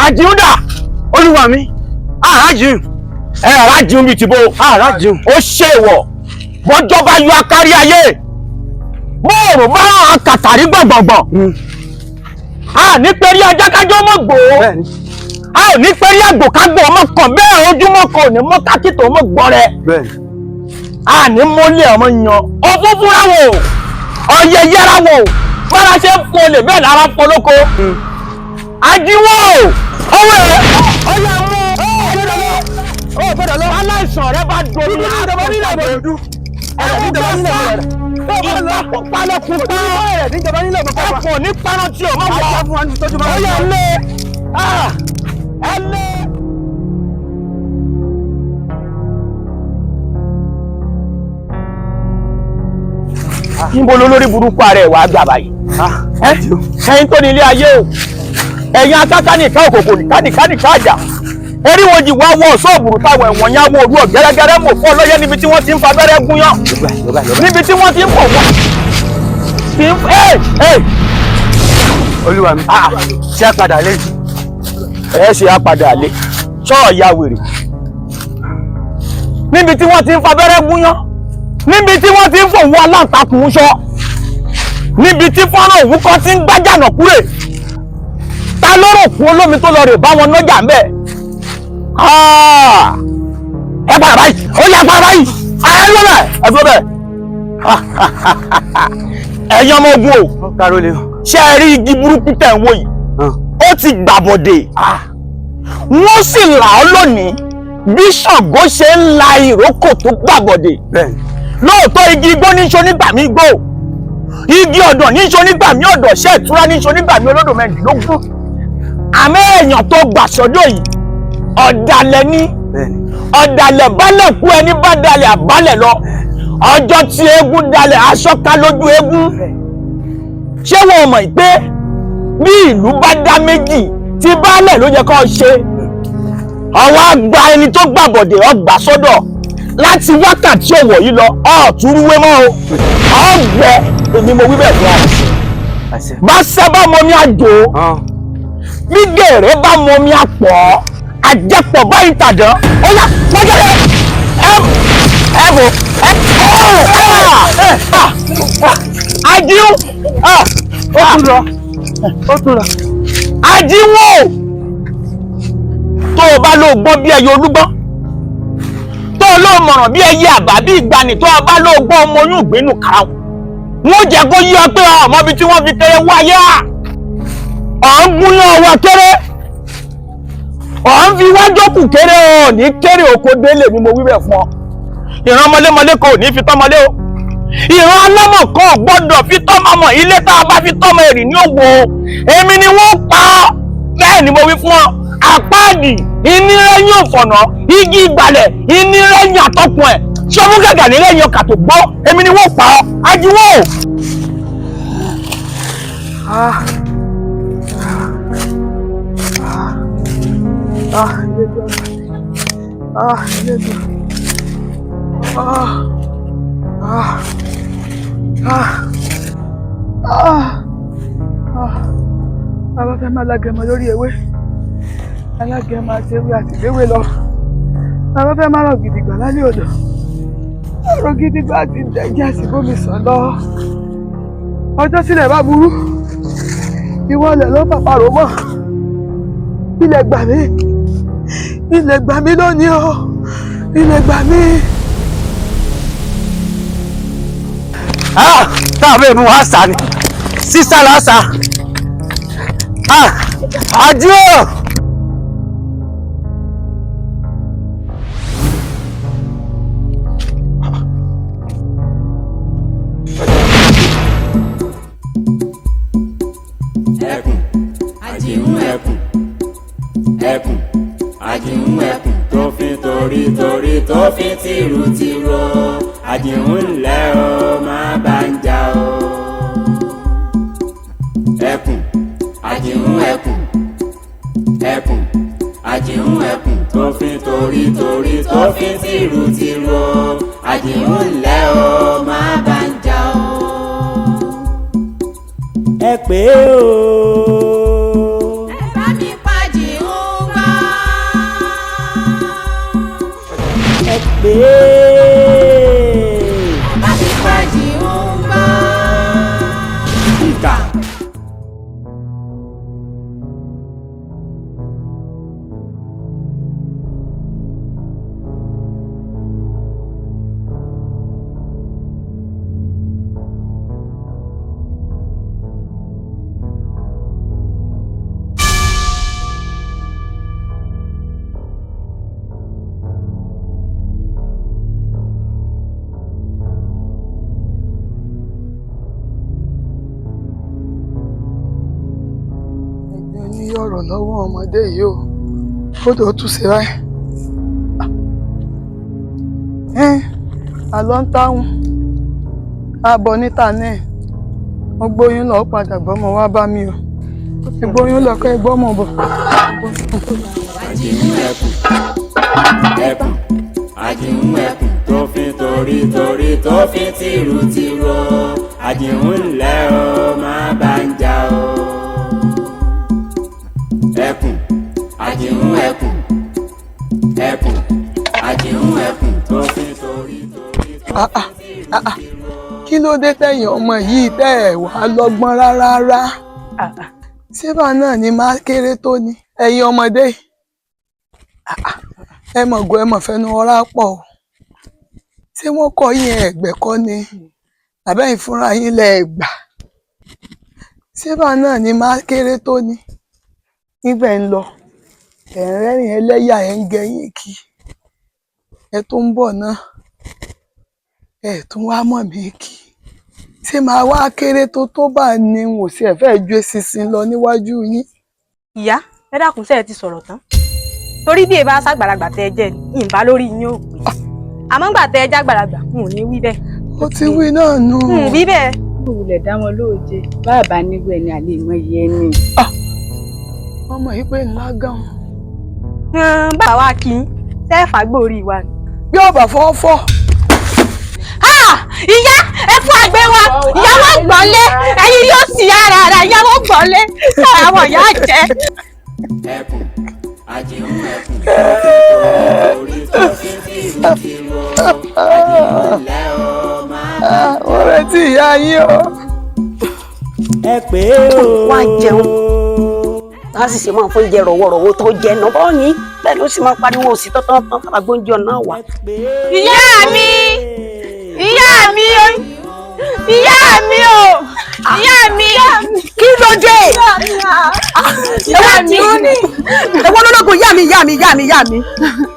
àjíhùn dà olúwa mi àrájíhùn àrájíhùn bíi tìbò àrájíhùn ó ṣèwọ̀ bọ́jọ́ bá yọ akárí ayé bóòrùn bá hàn kàtàrí gbọ̀ngbọ̀ngbọ̀n a ní pẹ́rí ajákájọ́ ọmọ gbòó a ò ní pẹ́rí àgbòkágbò ọmọ kan bẹ́ẹ̀ ojúmọ́ kan ò ní mọ́ kákìtò ọmọ gbọ́ rẹ a ní mọ́lẹ̀ ọmọ yan ọ̀fúnfúnra wò ọ̀yẹ̀ yẹra wò bára ṣe ń fọlè bẹ́ẹ̀ lára fọlọ́kọ àjíwò ọwọ́ ẹ̀ ọ̀yà mú ọ̀gbọ́dọ̀ lọ aláìsàn rẹ bá dorí ìjọba nílẹ̀ ìbòdú palẹ̀kùn pa níjọba nílẹ̀ ìbòdú ẹ̀kọ́ ní paná tí o máa wọ̀ ọ̀yà lé ẹlẹ́. níbo lolórí burúkú ara ẹ̀ wá gbà báyìí ẹ̀yin tó ní ilé ayé o ẹ̀yin akákánìká òkòkò nìkánìká àjà eríwojì wá wọ ṣọ́ọ̀bù táwọn ẹ̀wọ̀n yá wọ òru ọ̀gẹ́rẹ́gẹ́rẹ́ mọ̀ fún ọlọ́yẹ níbi tí wọ́n ti ń fa abẹ́rẹ́ gúnyán níbi tí wọ́n ti ń pọ̀ wọ́n ti ń olúwa mi ṣé àpàdà lé ṣe àpàdà lé ṣọ́ọ̀ ya wèrè níbi tí wọ́n ti ń fa abẹ́rẹ́ gúnyán níbi tí wọ́n ti ń fòwú aláǹtakùn ṣọ́ níbi tí fọ́nrán òwú kan ti ń gbájànà kúrè ta lóró kún olómi tó lọ rè bá wọn nájà ń bẹ̀. ẹ padà báyìí ó yẹ padà báyìí ẹ lọ bẹ ẹ tó bẹ ẹ̀yin ọmọ ogun o ṣé ẹ rí igi burúkú tẹ̀ ń wò yìí ó ti gbàbọ̀dè wọ́n sì là ọ́ lónìí bí Ṣàngó ṣe ń la ìrókò tó gbàbọ̀dè lóòótọ́ igi igbó ní ṣo nígbà mí gbó igi ọ̀dọ̀ ní ṣo nígbà mí ọ̀dọ̀ ṣẹ́ ìtura ní ṣo nígbà mí olódò mẹ́rìndínlógún àmọ́ èèyàn tó gbà sọ́dọ̀ yìí ọ̀dàlẹ̀ ní ọ̀dàlẹ̀ bálẹ̀ kú ẹni bá dalẹ̀ àbálẹ̀ lọ ọjọ́ tí eégún dalẹ̀ aṣọ ká lójú eégún ṣé wọn mọ̀ pé bí ìlú bá dá méjì tí baálẹ̀ ló yẹ kó ṣe ọwọ́ àgbà ẹni tó gbàbọ̀dè ọgbà sọ́dọ̀ láti wákàtí ọ̀wọ̀ yìí lọ ọ̀túrúwé mọ́ o ọ̀gbẹ́ èmi mo wí bẹ́ẹ̀ fún ọ bá sábà mọ mi àjò bí gèrè bá mọ mi àpọ̀ àjẹpọ̀ báyìí tàdán ó yá pọ́jọ́lẹ̀ ẹ̀bù àjíhùn ó tún lọ àjíhùn tó o bá lọ gbọ́n bí ẹyẹ olúgbọ́n tó o lọ mọ̀ràn bí ẹyẹ àbá bí ìgbani tó o bá lọ gbọ́n ọmọ oyún ìgbénu karahun wọ́n jẹ́ kó yí ọ pé ọmọ ibi tí wọ́n fi kéré wáyé ọ̀ ń gúnyán ọwọ́ kéré ọ̀ ń fi wájọ́kù kéré ọ̀ ní kéré oko délé ni mo wí bẹ̀ fún ọ ìran mọlémọlé kò ní fi tọ́mọlé o ìran alámọ̀ kan ò gbọ́dọ̀ fi tọ́mọ mọ̀ ilé tá a bá fi tọ́mọ èrì ní òwò èmi ni wọ́n pa ọ́ bẹ́ẹ̀ ni mo wí fún ọ àpáàdì ìnírẹ́yìn òfònà igi ìgbàlẹ̀ ìnírẹ́yìn àtọkùn ẹ̀ ṣọ́mú gàgà nírẹ́yìn ọkà tó gbọ́ èmi ni wọ́n pa ọ́ ajíwọ́. Bàbá fẹ́ máa lágẹmọ lórí ewé alágẹmọ àti ewé àti ìléwé lọ. Bàbá fẹ́ máa rọ̀ gidigba lálẹ́ odò ọ̀rọ̀ gidigba àti ìdẹ́jẹ́ àti bómi sàn lọ. Ọjọ́ sílẹ̀ bá burú ìwọlẹ̀ ló bàbá rò mọ́. Ilẹ̀ gbà mí lónìí o ilẹ̀ gbà mí. Táàbí mú wá sá ni sísá lásà àjíò. ẹkùn àjìhún ẹkùn tó fi torí tó fi tìrùtìrò àjìhún ńlẹ̀ o má bá ń jà o. ẹkùn àjìhún ẹkùn àjìhún ẹkùn tó fi torí tó fi tìrùtìrò àjìhún ńlẹ̀ o má bá ń jà o. ẹ pé o. ẹ bá mi pàjì pé Àjìún ń bọ̀. Ìkà. ọ̀rọ̀ lọ́wọ́ ọmọdé yìí o ó tó tún ṣe báyìí. àlọ́ ń táwọn ààbọ̀ níta náà wọ́n gbóyún lọ padà gbọ́mọ wá bá mi o ìgbóyún lọ kẹ́ gbọ́mọ bọ̀. Àjìún ẹkùn ẹkùn Àjìún ẹkùn tó fi torí tó fi tìrù Àjìún ńlẹ́ o má bá ń jà o. Ẹkùn Àjìún ẹkùn Àjìún ẹkùn tó fi torí kí ló dé tẹ̀yìn ọmọ yìí tẹ́ ẹ̀ wá lọ́gbọ́n rárá síbà náà ni máa kéré tó ní ẹ̀yin ọmọdé ẹ mọ̀ gbọ́ ẹ mọ̀ fẹ́nu ọ̀rá pọ̀ o ṣé wọ́n kọ́ yín ẹ̀gbẹ́ kọ́ ni àbẹ́yìn fúnra yín lẹ gbà síbà náà ni máa kéré tó ní nígbà ń lọ ẹ̀ ń rẹ́rìn ẹlẹ́yà ẹ̀ ń gẹ̀yìn kí ẹ tó ń bọ̀ náà ẹ tún wá mọ̀ mí kí ṣé máa wá kéré tó bá ní wò sí ẹ fẹ́ ju eṣinṣin lọ níwájú yín. ìyá ẹ dákun ṣe ẹ ti sọ̀rọ̀ tán torí bí ẹ bá ṣàgbàlagbà tẹ ẹ jẹ ní ìbá lórí yín ò pé àmọ́ ńgbà tẹ ẹ jágbàlagbà n ò ní wí bẹ́ẹ̀. ó ti wí náà nù. wí bẹ́ẹ̀. kò wulẹ̀ dá wọn lóòjé bàbá nígbà ẹni àlè ìmọ̀ yìí ẹni. ọmọ yìí pé ńlá gan. bàbá wa kì í sẹ́ẹ̀fà gbòòrí wa ni. bí ọba fọ́fọ́. ìyá ẹ fún àgbẹ̀ wa ìyàwó gbọ́nlé ẹ̀yin yóò sì ara rẹ̀ ìyàwó gbọ́nlé àwọn ìyá jẹ́. ẹkùn Àjìún ẹkùn tó fi tìrù Àjìún ńlẹ́ o má bá ń jà o. mo retí ìyá yín o. ẹ pé o. wá jẹun a sì ṣe máa fún jẹ rọwọrọwọ tó jẹ náà bọ́ ní bẹ́ẹ̀ ló sì máa pariwo òsì tọ́tọ́ tán fàgbóúnjẹ náà wà. ìyá mi ìyá mi ìyá mi o ìyá mi kí ló dé ẹwà tí ó ní ẹwọ lọlọgùn ìyá mi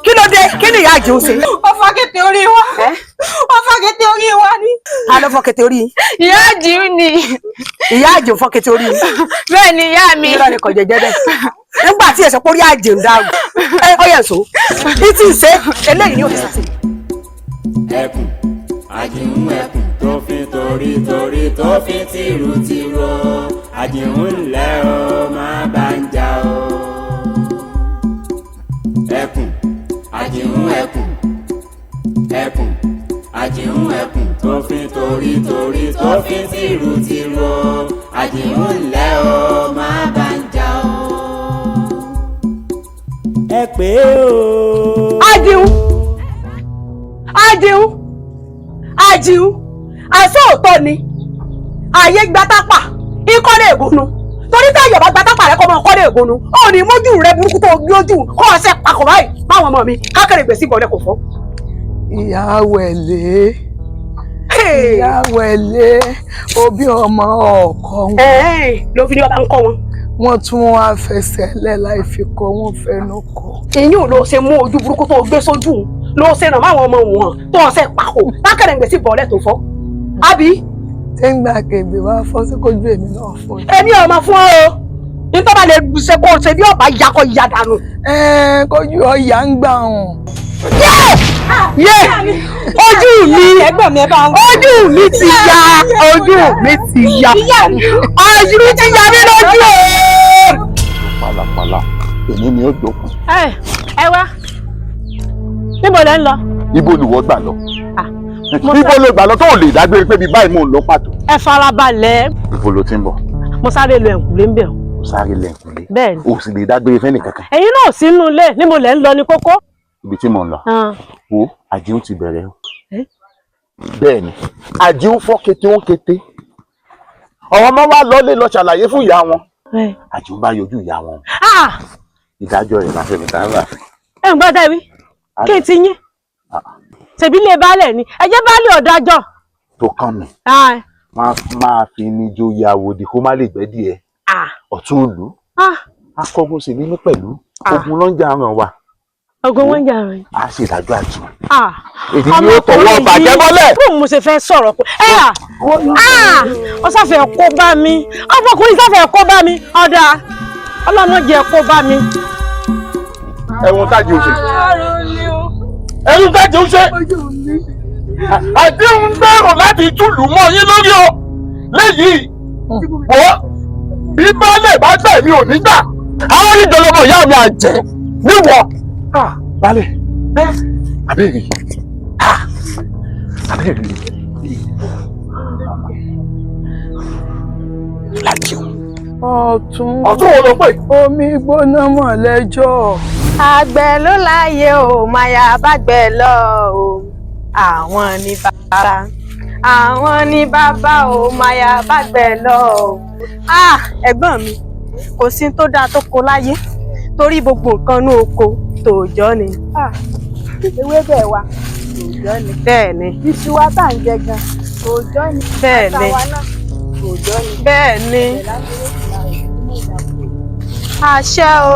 kí ló dé kí ni ìyá Àjìún ṣe. ó fọ́kẹ́tẹ̀ orí wa ó fọ́kẹ́tẹ̀ orí wa ni. a lọ fọ́kẹ́tẹ̀ orí. ìyá Àjìún ni. ìyá Àjìún fọ́kẹ́tẹ̀ orí. bẹ́ẹ̀ ni ìyá mi. ìrọ̀ ni kò jẹjẹ bẹ́ẹ̀ nígbà tí ẹ̀sọ́ pórí Àjìún dáhùn ó yẹ sọ ní tí ì ṣe eléyìí ni ó ti ṣe. ẹkùn Àjìún ẹkùn tó fi torí tó fi tìrù Àjìún ńlẹ́ o má bá ń jà o. ẹkùn Àjìún ẹkùn Àjìún ẹkùn tó fi torí tó fi tìrù Àjìún ńlẹ́ o má bá ń jà o. ẹ pé o. Àjìún àṣé òótọ́ ni ààyè gbatápà ìkọ́lé ègúnnu torí táyọ̀ bá gbatápà rẹ kọ́ mọ́ kọ́lé ègúnnu ó ní mójú rẹ burúkú tó lójú kọ́ ọ̀sẹ̀ pakọ̀ báyìí báwọn ọmọ mi kákẹ́rẹ́ gbèsè ìbọ̀lẹ̀ kò fọ́. ìyá wẹ̀lẹ́ òbí ọmọ ọkọ wọn. ló fi ní ọba ń kọ́ wọn. wọ́n tún wá fẹsẹ̀ lẹ̀ láì fi kọ́ wọn fẹnu kọ́. èyí ò lọ ṣe mú ojú burúkú tó gbé sójú ló ṣe ràn máwọn ọmọ wọn tó ọ̀sẹ̀ pakọ̀ kákẹ́rẹ́ gbèsè ìbọ̀lẹ̀ tó fọ́. àbí. téńgbà kègbè wá fọ́ sí kójú èmi náà fọ́. èmi ò mọ̀ fún ọ nítorí bá lè ṣe kó o ṣe bí ọba yakọ ya dànù. kójú ọ̀yà ń gbà hàn. yé ojú mi ojú mi ti ya ojú mi ti ya ojú mi ti ya mí lójú o. pàlàpàlà èmi ni ó dókun. ẹ wá níbo lẹ ń lọ. ibo ni wọ́n gbà lọ. ibo ló gbà lọ tó ò lè dágbére pé bí báyìí mò ń lọ pàtó. ẹ farabalẹ̀. ibo ló ti ń bọ̀. mo sáré lo ẹ̀kúlé ń bẹ̀ ọ́. mo sáré lẹ́ǹkùnlé. bẹ́ẹ̀ni. o sì lè dágbére fẹ́ni kankan. ẹ̀yin náà sínú ilé níbo lẹ ń lọ ní kókó. ibi tí mò ń lọ. wo àjíhùn ti bẹ̀rẹ̀ o. Bẹ́ẹ̀ ni àjíhùn fọ́ kété ó ń kété àwọn ọmọ wa lọ́lé lọ ṣàlàyé fún ìyá wọn àjíhùn bá yọjú ìyá wọn ìdájọ́ rẹ̀ láti ẹnì kan rà. ẹ ń gbọ́dọ̀ wí kí n ti yín ṣèbí lè baálẹ̀ ni ẹ jẹ́ baálẹ̀ ọ̀dájọ́. tó kàn mí máa fi ní joyè àwòdì kó má lè gbẹ́dì ẹ ọ̀tún ìlú akọgun sì ní pẹ̀lú ogun ló ń jà ràn wá. ogun wọn ń jà ràn yín. a ṣe ìdájọ́ àjò. èdè yóò tọwọ́ bàjẹ́ mọ́lẹ̀. fún mo ṣe fẹ́ sọ̀rọ̀ pé ọ sáfẹ́ kó bá mi ọmọkùnrin sáfẹ́ kó bá mi ọ̀dà ọlọ́mọ jẹ́ kó bá mi. ẹ̀wọ̀n tájì ó ṣe. ẹ̀wọ̀n tájì ó ṣe. àdéhùn gbèrò láti túlù mọ́ yín lórí o léyìí wọ́n bí baálẹ̀ bá gbà mí ò ní gbà. àwọn onídọ̀lọ́mọ ìyá mi àjẹ́ níwọ̀. baálẹ̀ abẹ́rẹ́ abẹ́rẹ́ láti o. ọ̀tún wo ló pè. omi gbóná mọ̀ lẹ́jọ́. àgbẹ̀ ló láyé o máyà bàgbẹ̀ lọ o àwọn ní bàbá o máyà bàgbẹ̀ lọ o. ẹ̀gbọ́n mi kò sí tó dáa tó kó láyé torí gbogbo nǹkan ní oko tòòjọ́ ni. ewébẹ̀ wa tòòjọ́ ni. bẹ́ẹ̀ ni. iṣu wa tá à ń jẹ gan tòòjọ́ ni. bẹ́ẹ̀ ni. àtàwa náà tòòjọ́ ni. bẹ́ẹ̀ ni. àṣẹ o.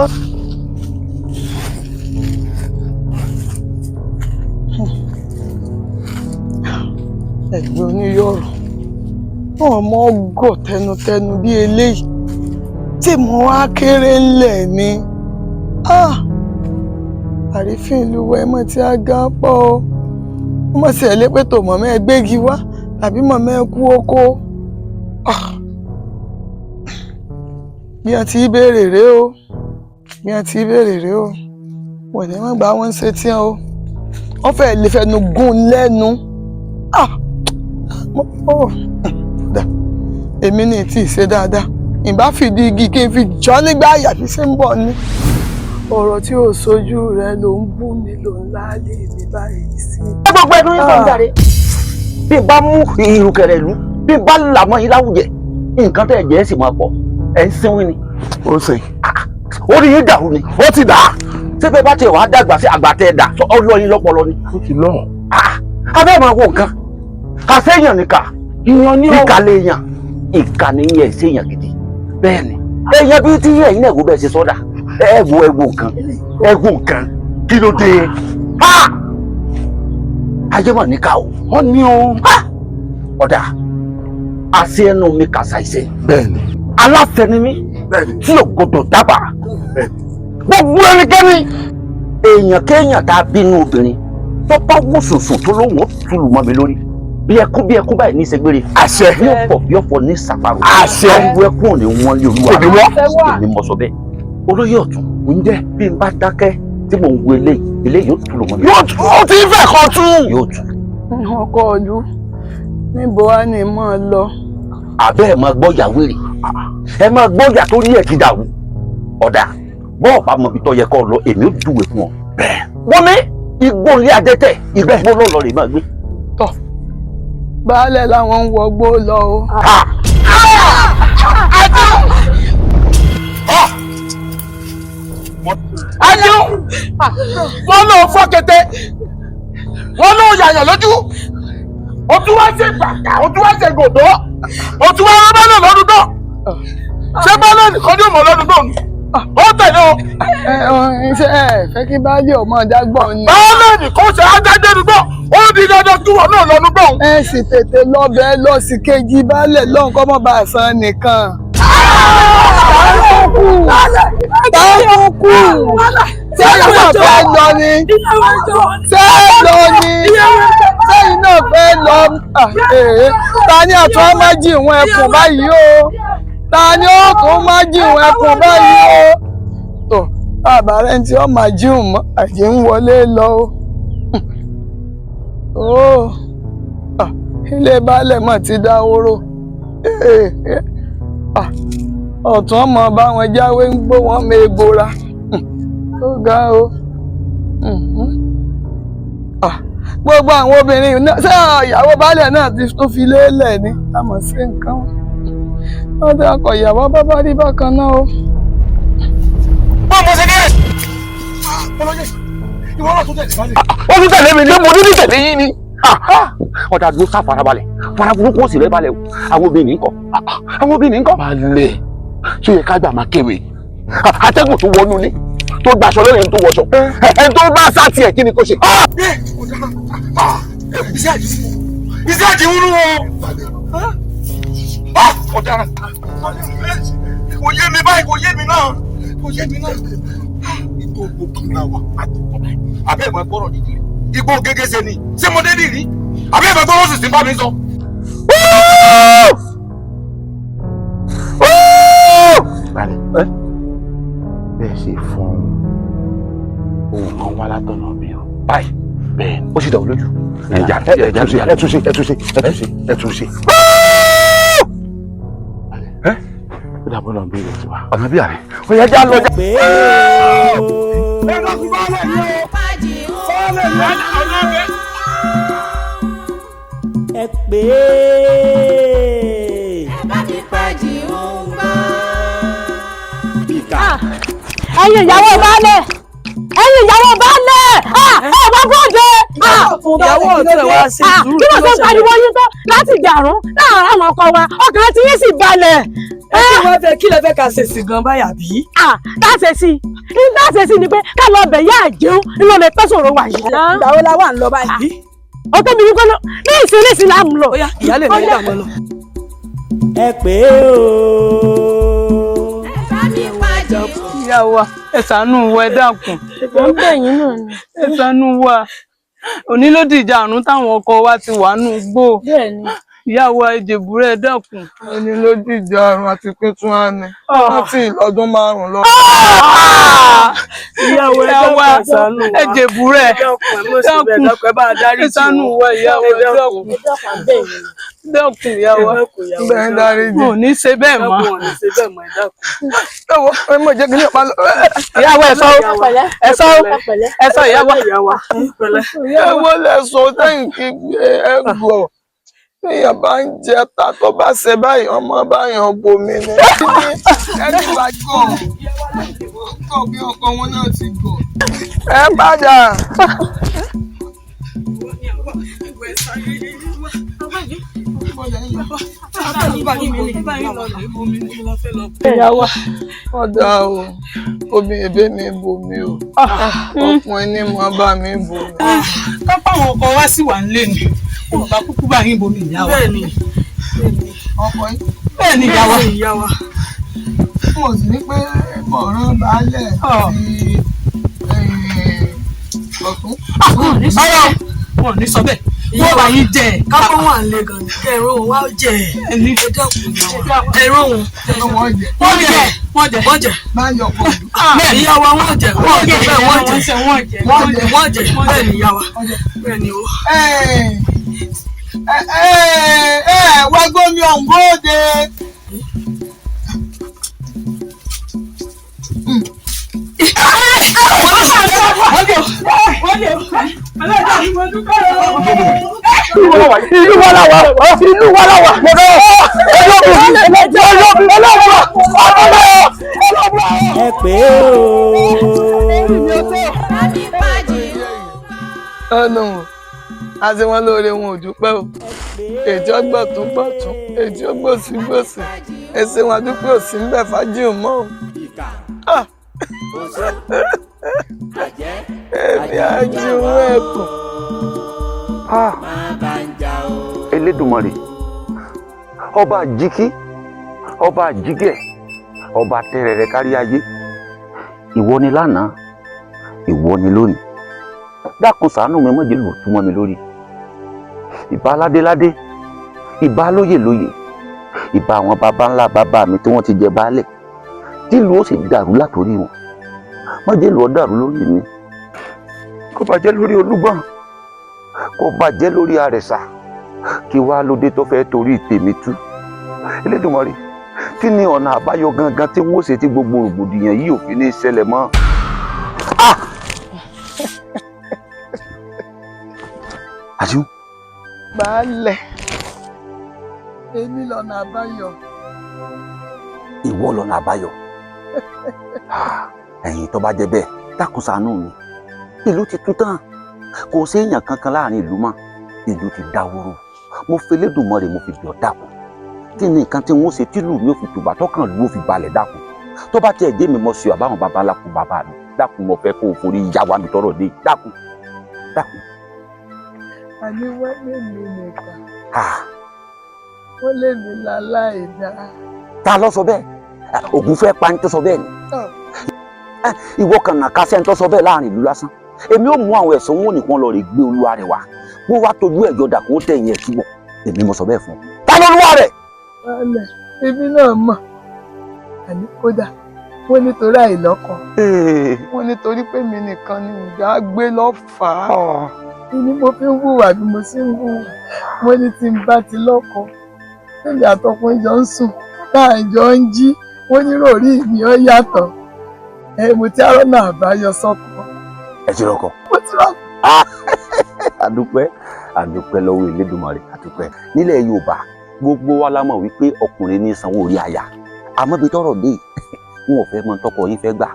ẹ̀gbọ́n oníyọ̀rọ̀ wọn mọ ọgọ́ tẹnutẹnu bí eléyìí tí mo wá kéré ńlẹ̀ ni àrífín ìlú wa ẹmọ tí a gán pọ̀ o ọmọ sì ẹlẹ́ pé tó mọ̀mọ́ ẹ gbégi wá tàbí mọ̀mọ́ ẹ kú oko bí wọ́n ti béèrè rèé o bí wọ́n ti béèrè rèé o wọ́n ní wọ́n gbà wọ́n ń ṣe tí wọ́n wọ́n fẹ́ lè fẹnu gún lẹ́nu èmi ní tí ì ṣe dáadáa ìbá fìdí igi kí n fi jọ nígbà àyà fi ṣe ń bọ̀ ni. ọ̀rọ̀ tí ò sojú rẹ ló ń bú mi ló ń láálé mi báyìí sí. ẹ gbogbo ẹnu yín sọ̀rọ̀ jáde bí n bá mú ìrùkẹ̀rẹ̀ lù bí n bá làmọ́ yín láwùjẹ nǹkan tẹ̀ jẹ́ sì máa pọ̀ ẹ̀ ń sínwín ni. ó ṣe. orí yín dàrú ni ó ti dà á ṣé bẹ́ẹ̀ bá tiẹ̀ wàá dàgbà sí àgbà tẹ̀ dà ọlọ́yin lọ́pọlọ ni. ó ti lọ. abẹ́ máa wo nǹkan àṣeyàn nìkà ìkà lè yàn ìkà ní yẹn ṣèyàn gidi bẹ́ẹ̀ ni èèyàn bíi tí ẹ̀yin náà wò bẹ́ẹ̀ ṣe sọ́dà ẹ wo nǹkan kí ló dé ajẹ́mọ̀ níkà o wọ́n ní o ọ̀dà àṣẹ ẹnu mi kàṣà ìṣe bẹ́ẹ̀ni aláṣẹ ni mí tí ò gbọdọ̀ dábàá gbogbo ẹnikẹ́ni èèyàn kéèyàn tá a bínú obìnrin tó bá wò sùnsùn tó lóhùn ó túlù mọ́ mi lórí bí ẹkún báyìí ní ìṣègbèrè àṣẹ bí ọ̀pọ̀ ní ìsàparò àṣẹ ariwo ẹkún ni wọ́n lé olúwa èmi mọ̀ sọ bẹ́ẹ̀ olóyè ọ̀tún ń jẹ́ bí n bá dákẹ́ tí mò ń wo eléyìí yóò túlù mọ́ mi. yóò ti fẹ́ kọ́ tún. yóò tún. ọkọ ọdú níbo wá ni mo lọ. àbẹ́ ẹ̀ máa gbọ́ ìyàwó rẹ̀ ẹ máa gbọ́ ìyà tó ní ẹ̀ ti dàrú ọ̀dà bọ́ọ̀ bá mọ ibi tó yẹ kọ́ lọ èmi ò dùwẹ̀ fún ọ. wọ́n ní igbó ilé adẹ́tẹ̀ igbó lọ́lọ́ rẹ̀ máa gbé. tọ́ baálẹ̀ làwọn ń wọgbó lọ o. Ajú wọn lọ fọ́ kété wọn lọ yàyàn lójú o tún wá ṣe gbàgbà o tún wá ṣe gòdó o tún wá rán bálẹ̀ lọ́dún náà ṣé bálẹ̀ nìkan ní òmò lọ́dún náà ó tẹ̀lé o. ṣé ẹ fẹ́ kí baálé ọmọ dágbọ́n ni. bálẹ̀ nìkan ṣe ájáde nígbà ó di dandan kí wọn náà lọ́dún náà. ẹ sì tètè lọ́bẹ̀ lọ sí kejì baálẹ̀ lọ́hùn kọ́ mọ́ bá a san nìkan. táàkù sẹ́yìn náà fẹ́ lọ ni sẹ́yìn náà fẹ́ lọ ta ni àtún má jíwọn ẹkùn báyìí o ta ni ó tún má jíwọn ẹkùn báyìí o tó àbárẹ́ tí ó má jíwọn mọ́ àjẹ́ ń wọlé lọ o ilé baálẹ̀ mọ̀ ti dáwóró ọ̀tún ọmọ báwọn jáwé ń gbó wọn mẹ́ẹ̀bọra ó ga o gbogbo àwọn obìnrin náà ṣé ìyàwó baálẹ̀ náà ti tó fi lélẹ̀ ni àmọ́ sí nǹkan wọ́n dé ọkọ̀ ìyàwó bábá rí bákan náà o. bọ́ọ̀ mo ṣe dé ọlọ́yẹ ìwọ náà tún tẹ̀lé balẹ̀. ó tún tẹ̀lé mi ní mo tún tẹ̀lé yín ni. ọ̀dà ló sá farabalẹ̀ faraburúkú ó sì rẹ́ balẹ̀ o àwọn obìnrin ńkọ́ àwọn obìnrin ńkọ́. balẹ̀ ṣé yẹ ká gbà máa kéwì atẹ́gùn tó wọnú ní tó gbaṣọ lórí ẹni tó wọṣọ ẹni tó bá sá tiẹ̀ kí ni kò ṣe. iṣẹ́ àdìmúrú o. ọ̀daràn kò yé mi báyìí kò yé mi náà kò yé mi náà. igbó gbòógì náà wà abẹ́ ìmọ̀ gbọ́rọ̀ dídì rẹ̀ igbó gẹ́gẹ́sẹ̀ ni ṣé mo dé dì rí abẹ́ ìmọ̀ gbọ́rọ̀ sì sí bá mi sọ. bẹ́ẹ̀ ṣe fún ohun kan wá látọ̀nà mi o báyìí bẹ́ẹ̀ ó sì dà ó lójú. ẹ tún ṣe. ó dàbọ̀ lọ bí ilé tiwa. ọ̀nà bí àárẹ̀ ó yẹ já lọ. ẹ lọ́kùn bá lẹ̀ ní o bá lẹ̀ ní ọ̀nà bẹ́ẹ̀. ẹ pé ẹ bá mi pàjì ń gbọ́. ẹ̀yin ìyàwó baálẹ̀ ẹ̀yin ìyàwó baálẹ̀ ẹ bá bọ́ọ̀dẹ. ìyàwó ọ̀tẹ̀ wá sí kí ló ṣe pariwo yín tó láti dàrún láàárọ̀ àwọn ọkọ wa ọkàn tí yín sì balẹ̀. ẹ kí wọ́n fẹ́ kí lẹ fẹ́ ká ṣe sí gan báyà bí. láṣẹ sí ni pé ká lọ bẹ̀ yá àjẹun nínú ọ̀nà ìpẹ́sọ̀rọ̀ wà yìí. ìgbàwo la wà ń lọ báyìí. ó tóbi wípé ní ìsinísìn là ń lọ. ìyálé mi yà mọ́ lọ. ẹ pé o. ẹ bá mi pàjì. ìyá wa ẹ ṣàánú wa ẹ dákun. ó ń bẹ̀yìn náà ni. ẹ ṣàánú wa òní ló dìjà àrùn táwọn ọkọ wa ti wà nù gbó. bẹ́ẹ̀ni. ìyá wa ìjẹ̀búrẹ́ ẹ dákun. òní ló dìjà àrùn àti píntún àmì. wọ́n ti lọ́dún 5 lọ. ìyá wa ẹ ṣàánú wa. ìjẹ̀búrẹ́ dákun ẹ ṣàánú wa ìyá wa ẹ dákun. dákun ìyá wa bẹ́ẹ̀ dárí jù. mo ní ṣe bẹ́ẹ̀ mọ́. ẹ mọ̀ jẹ́ kí ní ọ̀pá lọ. ìyá wa ẹ sọ ìyá wa. ẹ wọ́n lẹ sọ sẹ́yìn kí ẹ gbọ́. èèyàn bá ń jẹ ata tó bá ṣe báyìí ọmọ báyàn bomi ni. ẹni wá gọ̀ bí ọkọ wọn náà ti gọ̀. ẹ padà. ìyá wa ọ̀dà o omi èbé mi bomi o ọkùnrin ní mo bá mi bomi. kápá àwọn ọkọ wa sì wà nílé ni wọn bá kúkú bá yín bomi ìyá wa. bẹ́ẹ̀ni ọkọ yín. bẹ́ẹ̀ni ìyá wa. mo sì ní pé mọ̀ràn baálẹ̀ ti ọ̀tún. báyọ̀ wọn ò ní sọ bẹ́ẹ̀ wọ́n bá yín jẹ ẹ̀. kápá wọn à ń lè gan ni ẹ̀rọ wọn wá jẹ ẹ̀. ẹni ẹ̀rọ wọn. wọ́n jẹ. máa yọ ọkọ ìlú. bẹ́ẹ̀ ìyá wa wọ́n jẹ bẹ́ẹ̀ wọ́n jẹ bẹ́ẹ̀ ni ìyá wa bẹ́ẹ̀ ni o. wá gbómi ọ̀hún bóde. Ìlú wa la wà mo fẹ́ ẹ pé o. ọ̀nà àti wọn lóore wọn ò dúpẹ́ o èjì ọgbọ̀tún gbọ̀tún èjì ọgbọ̀sí gbòsì ẹsẹ̀ wọn dúpẹ́ òsì ń bẹ̀ fájì ò mọ́ o. èmi àjùmọ̀ ẹ̀kùn. Elédùmarè ọba àjíkí ọba àjígẹ̀ ọba tẹrẹrẹ kárí ayé ìwọ ni lánàá ìwọ ni lónìí dákun ṣàánú mi mọ̀jẹ̀ lò túmọ̀ mi lórí ìbà ládéládé ìbà lóyè lóyè ìbà àwọn baba ńlá bàbá mi tí wọ́n ti jẹ baálẹ̀ tí ìlú ó sì dàrú látòrí wọn mọ̀jẹ̀ lò ó dàrú lórí mi kó bàjẹ́ lórí Olúgbọ̀n kó bàjẹ́ lórí Àrẹ̀sà kí wàá lóde tó fẹ́ torí tèmi tú Elédùmarè kí ni ọ̀nà àbáyọ gangan tí wọ́n ṣe tí gbogbo rògbòdìyàn yìí ò fi ní ṣẹlẹ̀ mọ́. Àjíhùn. Baálẹ̀, èmi lọ́nà àbáyọ. Ìwọ lọ́nà àbáyọ. Ẹ̀yin tó bá jẹ́ bẹ́ẹ̀ dákun ṣàánú mi. Ìlú ti tún tán, kò sí èèyàn kankan láàrin ìlú mọ́. Ìlú ti dáwóró. Mo fi Elédùmarè mo fi bẹ̀ ọ́ dákun. Kí ni nǹkan tí wọ́n ṣe tìlú mi ò fi tùbà tọ́kàn lù ó fi balẹ̀ dákun. Tó bá tiẹ̀ jẹ́ mi mọ̀ sí àbáwọn baba ńlá kú bàbá mi dákun mo fẹ́ kó o forí ìyá wa mi tọrọ dé dákun. Àní wọ́n lè mi nìkan. Wọ́n lè mi láláì dá. Ta ló sọ bẹ́ẹ̀? Ògún fẹ́ pa ní tó sọ bẹ́ẹ̀ ni. Ìwọ kan nàka sẹ́ni tó sọ bẹ́ẹ̀ láàrin ìlú lásán. Èmi ò mú àwọn ẹ̀sọ́ wọn nìkan lọ rè gbé olúwa rẹ̀ wá. Wọ́n wá tójú ẹ̀jọ́ dà kó tẹ̀yìn ẹ̀ túbọ̀. Èmi mo sọ bẹ́ẹ̀ fún ọ. Ta ló olúwa rẹ̀? Baálẹ̀, èmi náà mọ̀. Àní kódà wọ́n nítorí àìlọ́kọ. Wọ́n nítorí pé mi nìkan ni ìjà gbé lọ́fàá. Ni mo fi ń hùwà bí mo sì ń hùwà. Wọ́n ní tí n bá ti lọ́kọ. Níbi àtọkùnrin jọ ń sùn, káàjọ ń jí. Wọ́n ní ròrí mi ó yàtọ̀. Mo ti arọ́nà àbáyọ sọ́kọ. Ẹ ti rọkọ. Mo ti rọkọ. Àdúpẹ́ lọ́wọ́ Elédùmarè àdúpẹ́. Nílẹ̀ Yorùbá gbogbo wa la mọ̀ wípé ọkùnrin ní sanwó orí aya. Àmọ́ bí tọ́rọ̀ dé wọn ò fẹ́ mọ tọkọ yín fẹ́ gbà.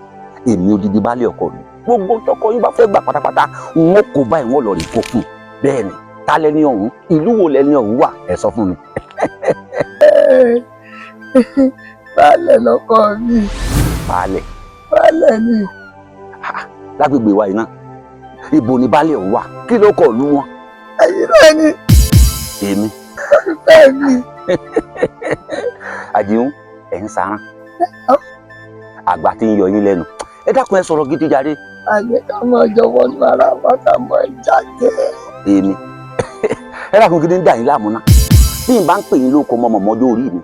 Èmi odidi baálé ọkọ mi. Gbogbo tọkọ yín bá fẹ́ gbà pátápátá wọn kò báyìí wọn lọ rí kókùn. Bẹ́ẹ̀ ni ta lẹni ọ̀hún ìlú wo lẹni ọ̀hún wà ẹ sọ fún mi. Baálẹ̀ lọ́kọ mi. Baálẹ̀. Baálẹ̀ ni. Lágbègbè wa yìí náà ibo ni baálẹ̀ ọ̀hún wà kí ló kọ̀ lú wọn. Ẹ̀yin náà ni. Èmi. Bẹ́ẹ̀ ni. Àjíhùn ẹ̀ ń sarán. Àgbà tí ń yọ yín lẹ́nu. Ẹ dákun ẹ sọ̀rọ̀ gidi jàre. Àní ká mọ jọ̀wọ́ ní ara wa ká mọ jáde. Èmi. Ẹ dákun gidi ń dà yín láàmú náà. Bí n bá ń pè yín lóko mọ́ mọ́jọ́ orí mi.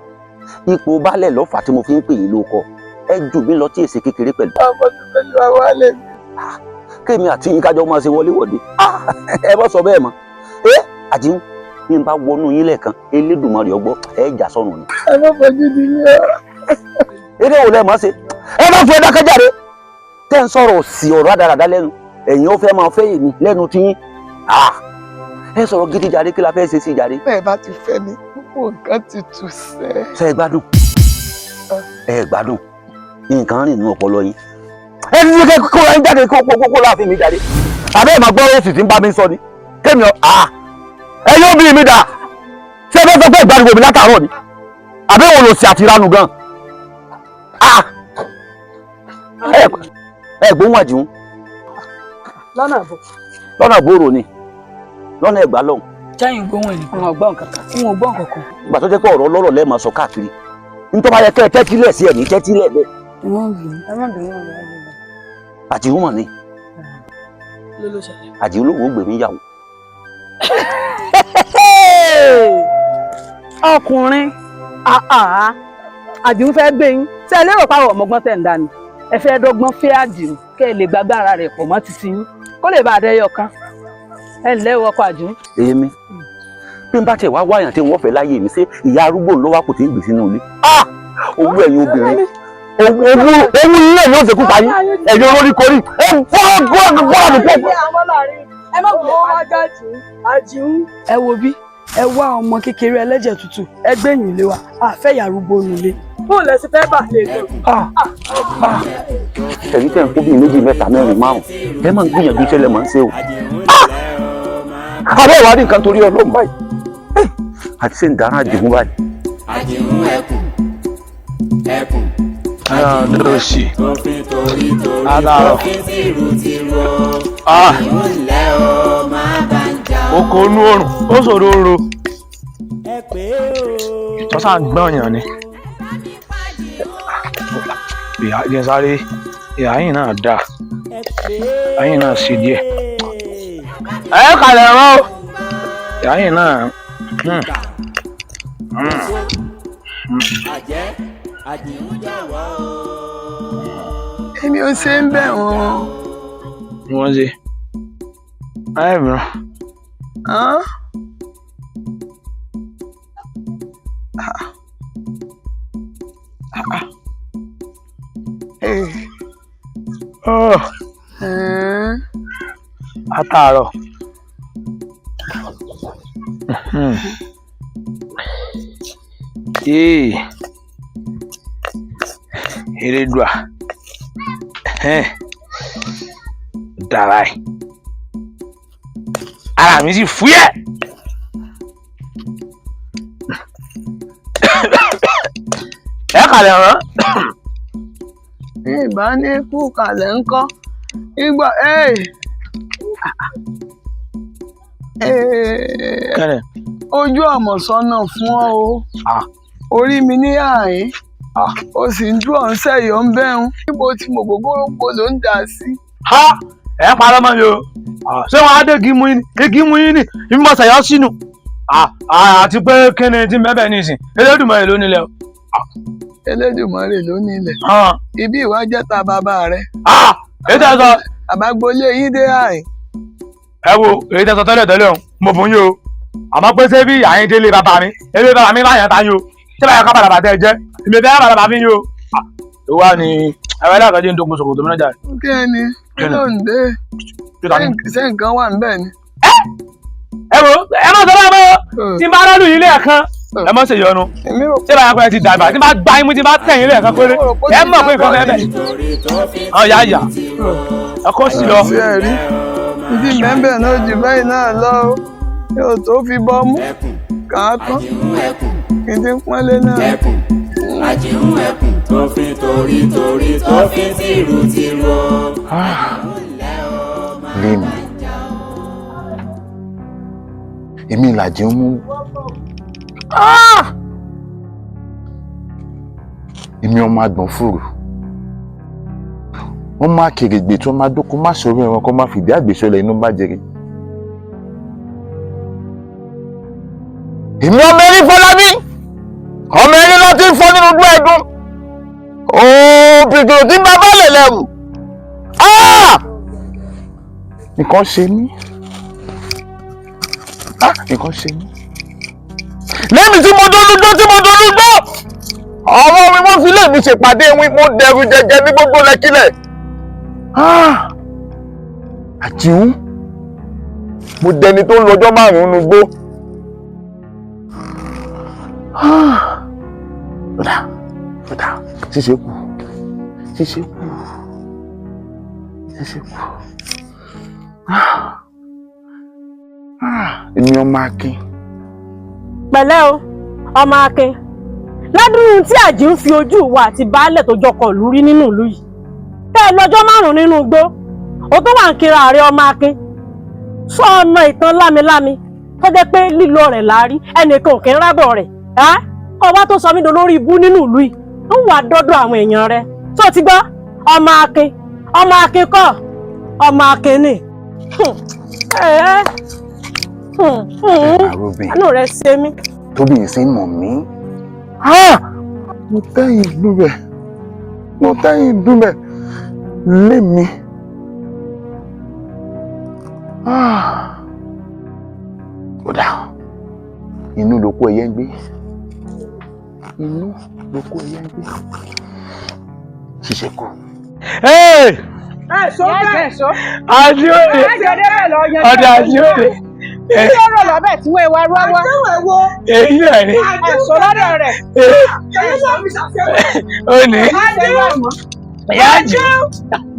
Ipò baálẹ̀ lọ́fà tí mo fi ń pè yín lóko. Ẹ jù mí lọ tí èsì kékeré pẹ̀lú. Ọmọ tó pẹ̀lú àwa lè mi. Kémi àti yín kájọ máa ṣe wọléwọ̀de. Ẹ bọ́ sọ bẹ́ẹ̀ mọ́. Àjíhùn bí n bá wọnú yín lẹ́ẹ̀kan Elédùmarè ọgbọ́ ẹ jà sọnù ni. Ẹ má fojú di mí ọ. Eré wo lẹ mọ̀ ṣe? Ẹ má fi ẹ̀dá kẹjáde. Tẹ́ ń sọ̀rọ̀ sí ọ̀rọ̀ àdàràdà lẹ́nu. Ẹ̀yin ó fẹ́ máa fẹ́ èmi lẹ́nu tí yín. Ẹ sọ̀rọ̀ gidi jàre kí la fẹ́ ṣe sí jàre. Bẹ́ẹ̀ bá ti fẹ́ mi, gbogbo nǹkan ti tù sẹ́. Ṣé ẹ gbádùn? Ẹ gbádùn. Nǹkan rìn nínú ọpọlọ yín. Ẹ ní kí kó ra ń jáde kó láàfin mi jáde. Àbẹ́ ẹ̀ máa gbọ́ òsì tí ń bá mi sọ ni. Kémi ẹ yóò bí mi dà. Ṣé ẹ fẹ́ sọ pé ìgbàlùwò mi látàárọ̀ ni? Àbẹ́ òun lò sí àtiránù gan. Ẹ gbóhùn Àjíhùn. Lọ́nà àbò. Lọ́nà àbòrò ni. Lọ́nà Ẹ̀gbá lọ́hùn. Jẹ́yìn gbóhùn ẹ̀nì. Wọn ò gbọ́ nǹkan kan. Wọn ò gbọ́ nǹkan kan. Ìgbà tó jẹ́ pé ọ̀rọ̀ ọlọ́rọ̀ lẹ́ẹ̀ máa sọ káàkiri. Nítorí bá yẹ kẹ́ ẹ tẹ́tílẹ̀ sí ẹ̀ ní tẹ́tílẹ̀ bẹ́ẹ̀. Ẹ má bínú. Ẹ má bínú ọ̀rọ̀ ẹ̀ lọ. Àjíhùn mọ̀ ni. Ló ṣẹlẹ̀. Àjíhùn ló wò ó gbè mí yàwó. Ọkùnrin Àjíhùn fẹ́ gbé yín. Ṣé ẹ lérò pàwọ̀ ọmọgbọ́n tẹ̀ ń dání? Ẹ fẹ́ dọ́gbọ́n fẹ́ Àjíhùn kẹ́ ẹ lè gbàgbára rẹ̀ pọ̀ mọ́ títí yín kó lè bá a dẹ́yọ kan. Ẹ ǹlẹ́ ọkọ Àjíhùn. Èmi bí n bá tiẹ̀ wá wáyàn tí wọ́n fẹ́ láyé mi ṣé ìyá arúgbó ló wá kò tí ń gbè sínú ilé. Owó ẹ̀yin obìnrin owó ilé mi ò ṣekú pa yín ẹ̀yin olórí korí ẹ fọ́. Ẹ má gbọ́ ọjọ́ Àjíhùn. Ẹ wo bí ẹ wá ọmọ kékeré ẹlẹ́jẹ̀ tútù ẹ gbẹ̀yìn ilé wa àfẹ́ ìyàrúgbó nílé. Bóun lẹ sí fẹ́ bà lè lò. Ẹ̀yin tẹ̀ ń kó bíi méjì mẹ́ta mẹ́rin márùn-ún ẹ máa ń gbìyànjú iṣẹ́ lẹ́ máa ń ṣe o. Àbẹ́ ìwádìí nǹkan torí Ọlọ́run báyìí àti ṣe ń dáná Àjíhùn báyìí. Àjíhùn ẹkùn. Lọ́sì. Òfin torí Adáàrọ̀. òfin tìrù. Àjíhùn ńlẹ́ o máa bá ń jà. Oko inú oòrùn ó ṣòro ro. Ẹ pé o. Ìtọ́sà gbọ́nyàn ni. Ìyá jẹ́ sáré ìyá yìí náà dà. Ìyá yìí náà sì díẹ̀. Ẹ kàlẹ̀ rán o. Ìyá yìí náà. Àjẹ́ Àjíhùn jọ̀wọ́ o. Èmi ò ṣe ń bẹ̀ wọ́n. Wọ́n ṣe. Ayé mìíràn. Ẹ́. Àtàárọ̀. Elédùà. Dára ẹ̀. Ara mi sì fúyẹ́. Ẹ kàlẹ̀ rán. Ìbá ní kú kalẹ̀ ńkọ́. Ìgbà ojú àmọ̀sọ́nà fún ọ o. Orí mi ní àyín. O sì ń dúró ń sẹ́yọ̀ ń bẹ́hùn. Níbo tí mo gbogbo ló ń dà sí. Ẹ parọ́ mọ́ mi o. Ṣé wọ́n á dé igi mú yín ní ìmọ̀ ṣàyọ́ sínú? Àti pé kí ni tí mẹ́bẹ̀ ní ìsìn? Elédùmarè ló nílẹ̀ o. Elédùmarè ló nílẹ̀. Ibi ìwà jẹ́ ta bàbá rẹ̀. Èyí tẹ́ sọ. Àbágbolé yín dé àyín. Ẹ wo èyí tẹ́ sọ tẹ́lẹ̀ o, mo fún yín o. Àmọ́ pé ṣé bí àyín délé bàbá mi, ilé bàbá mi láyàn ta yín o. Ṣé báyọ̀ ká bàbá tẹ́ jẹ́? Ìmọ̀ ìfẹ́ bàbá fi yín o. Ìwà ni ẹ̀rọ ẹlẹ́kọ̀ọ́ jẹ́ ń dókun ṣòkòtò mi náà jà. Kí ló ń dé? Ṣé nǹkan wà níbẹ̀ ni? Ẹ wo ẹ má sọ bá mọ́ tí n bá rọ́ọ̀lù yín lẹ́ẹ̀kan ẹ má ṣe yọnu tí bá yàgbẹ́ ti dàgbà tí bá gbá imú tí bá tẹ̀yìn lẹ́ẹ̀kan péré ẹ mọ̀ pé nǹkan fẹ́ bẹ̀. Ọ̀yà ẹ kó sí lọ. Ibi mẹ́bẹ̀ náà jù báyìí náà lọ yóò tó fi bọ́ mú kàákán kí n ti pọ́nlé náà. Àjìún ẹkùn tó fi torí tó fi tìrù. Lémi èmi làjẹ́ ń mú èmi ọmọ àgbọ̀n fòrò wọ́n máa kèrègbè tí wọ́n máa dókó má sọ̀rọ̀ ẹ̀wọ̀n kó má fìdí àgbèsọ̀lẹ̀ inú bá jẹrẹ. èmi ọmọ erin Fọlábí ọmọ erin lọ ti ń fọ́ nínú gbọ́ ẹ̀dùn pìtìrò tí bàbá lè lẹ́rù nǹkan ṣe mí nǹkan ṣe mí lẹ́mi tí mo dolúdó ọmọ mi wọ́n fi lèmi ṣèpàdé wí mo dẹrù jẹjẹ ní gbogbo lẹ́kílẹ̀ Àjìún mo dẹni tó ń lọ́jọ́ márùn-ún nugbó ọ̀dà ṣíṣe kù èmi ọmọ Akin. Pẹ̀lẹ́ o ọmọ Akin ládùúrún tí Àjìún fi ojú wa àti baálẹ̀ tó jọkọ̀ lù rí nínú ìlú yìí tẹ́ ẹ lọ́jọ́ márùn-ún nínú igbó o tó wà ń kira ààrẹ ọmọ Akin sọ ọ̀nà ìtàn lámilámi tó jẹ́ pé lílọ rẹ̀ láàrí ẹnìkan ò kí ń rábọ̀ rẹ̀ kọ́ wá tó sọ mí dolórí ibú nínú ìlú yìí ń wà dọ́dọ̀ àwọn èèyàn rẹ̀ tó ti gbọ́ ọmọ Akin kọ́ ọmọ Akin ni. Àánú rẹ̀ ṣe mí. Tóbi ìsín mọ̀ mí. Mo tẹ́yìn dúbẹ̀ lémi. Kódà inú lóko ẹyẹ ń gbé. Ṣiṣẹ́ kù. Àjíòde ọ̀dà àjíòde. Èyí ọ̀rọ̀ lọ́bẹ̀ tí wọ́n wá rọ́wọ́. Èyí náà ni. Ẹ̀sọ́ lọ́dọ̀ rẹ̀. Ó ní. Àjìún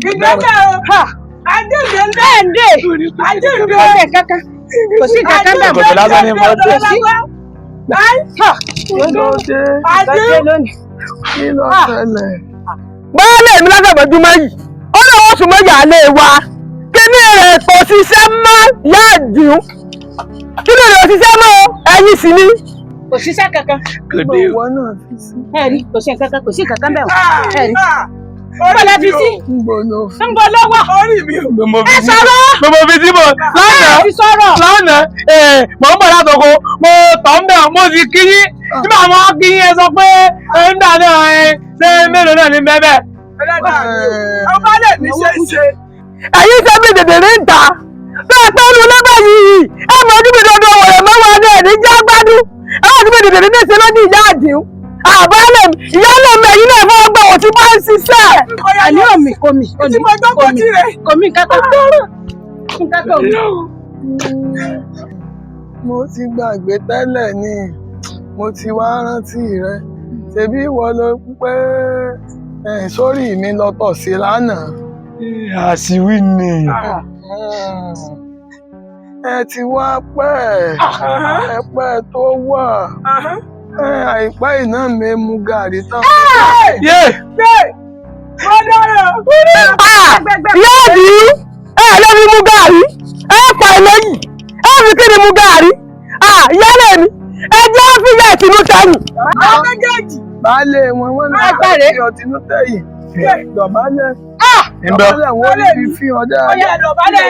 ìgbẹ́jọ́ o. Àjìún bẹ́ẹ̀ndé. Àjìún bẹ́ẹ̀ kankan. Kò sí kankan bẹ́ẹ̀. Kò sí lásán ní mọ́tò. Báyọ̀lẹ̀ mi lágbàgbọ́júmọ́ yìí, ó lè wọ́n sùn mọ́jà lé wa. Kíní rẹ̀ kò ṣiṣẹ́ mọ́ yá Àjìún. Kíní rẹ̀ kò ṣiṣẹ́ mọ́ ẹ̀yin sì ni. Kò ṣiṣẹ́ kankan. Ẹ̀rí kò sí kankan bẹ́ẹ̀ o. Ẹ̀rí. Bọ́lá fi sí. Ń bọ̀ lọ́wọ́. Ẹ sọ̀rọ̀. Mo fi sí mọ̀ lánàá mò ń bọ̀ látọ̀kọ mo tọ̀ ń bẹ̀ mo sì kí yín nígbà wọn kí yín ẹ sọ pé ń dáná ṣé mélòó náà ní bẹ́ẹ̀ bẹ́ẹ̀. Ọba lè ní ṣe. Ẹ̀yin ṣe bí dèdèrè ń ta. Bẹ́ẹ̀ pé inú lẹ́bàá yìí ẹ mọ̀ ọdún mi dandan wọ̀rẹ̀ mọ́wọ́ adé ẹ̀ ní jágbádùn. Ẹ wọ́n ti bí dèdèrè ní ṣe lọ́dún ìyá Àjìún. Àbálẹ̀ ìyálẹ̀ mi ẹ̀yin náà fọwọ́ gbọ́ òtí bá ń ṣiṣẹ́. Àní omi komi kankan. mo ti gbàgbé tẹ́lẹ̀ ni mo ti wá rántí rẹ ṣebí ìwọ ló pé sórí mi lọ́tọ̀ sí lánàá. àṣìwí ni. ẹ ti wá pẹ́ ẹ pẹ́ tó wà àìpẹ́ iná mi mu gàrí tán. yóòdì lẹ́mi mú gàrí pa ẹlẹ́yìn fi kí ni mú gàrí yálẹ̀ mi ẹjọ́ fílẹ̀ tìǹú tẹ̀yìn. baálé wọn náà fi ọtínú tẹ̀yìn dọ̀bálẹ̀ dọ̀bálẹ̀ wọn lè fi ọjà rẹ̀. dọ̀bálẹ̀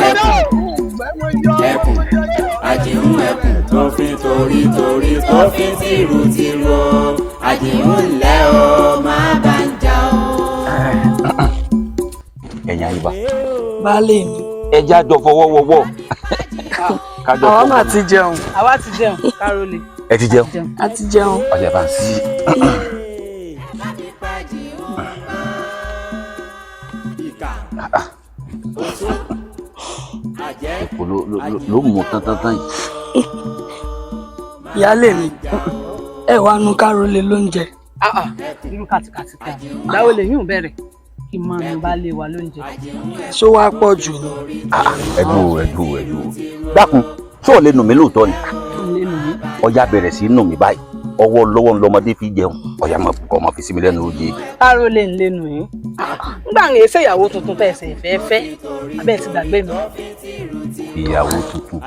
ẹ̀dọ́ Àjìún ẹkùn tó fi torí tó fi tìrù àjìún ńlẹ́ o máa bá ń jà o. ẹ̀yin àyíbá baálé mi. ẹja jọ fọwọ́wọ́wọ́. àwa máa ti jẹun. àwa ti jẹun Kárólé. ẹ ti jẹun. a ti jẹun. ọ̀sẹ̀ bá ń sí. èkó ló mú tán yìí. ìyáálé mi ẹ wá nu Kárólé lóúnjẹ. irú kàtìkàtì kan ìdáwó lè yún bẹ̀rẹ̀ kí n máa nu baálé wa lóúnjẹ. ṣó wàá pọ̀ jù ni. ẹdùn dákun ṣó o lè nù mí lóòótọ́ ni. ọya bẹ̀rẹ̀ sí nù mí báyìí ọwọ́ lọ́wọ́ ńlọmọdé fi jẹun ọya máa bùkọ́ ọmọ fi sí mi lẹ́nu oje. Kárólé ń lẹ́nu yín nígbà ń ṣe ìyàwó tuntun tẹ̀sẹ̀ fẹ́ẹ́fẹ́ abẹ́ ti gbàgbé mi. ìyàwó tuntun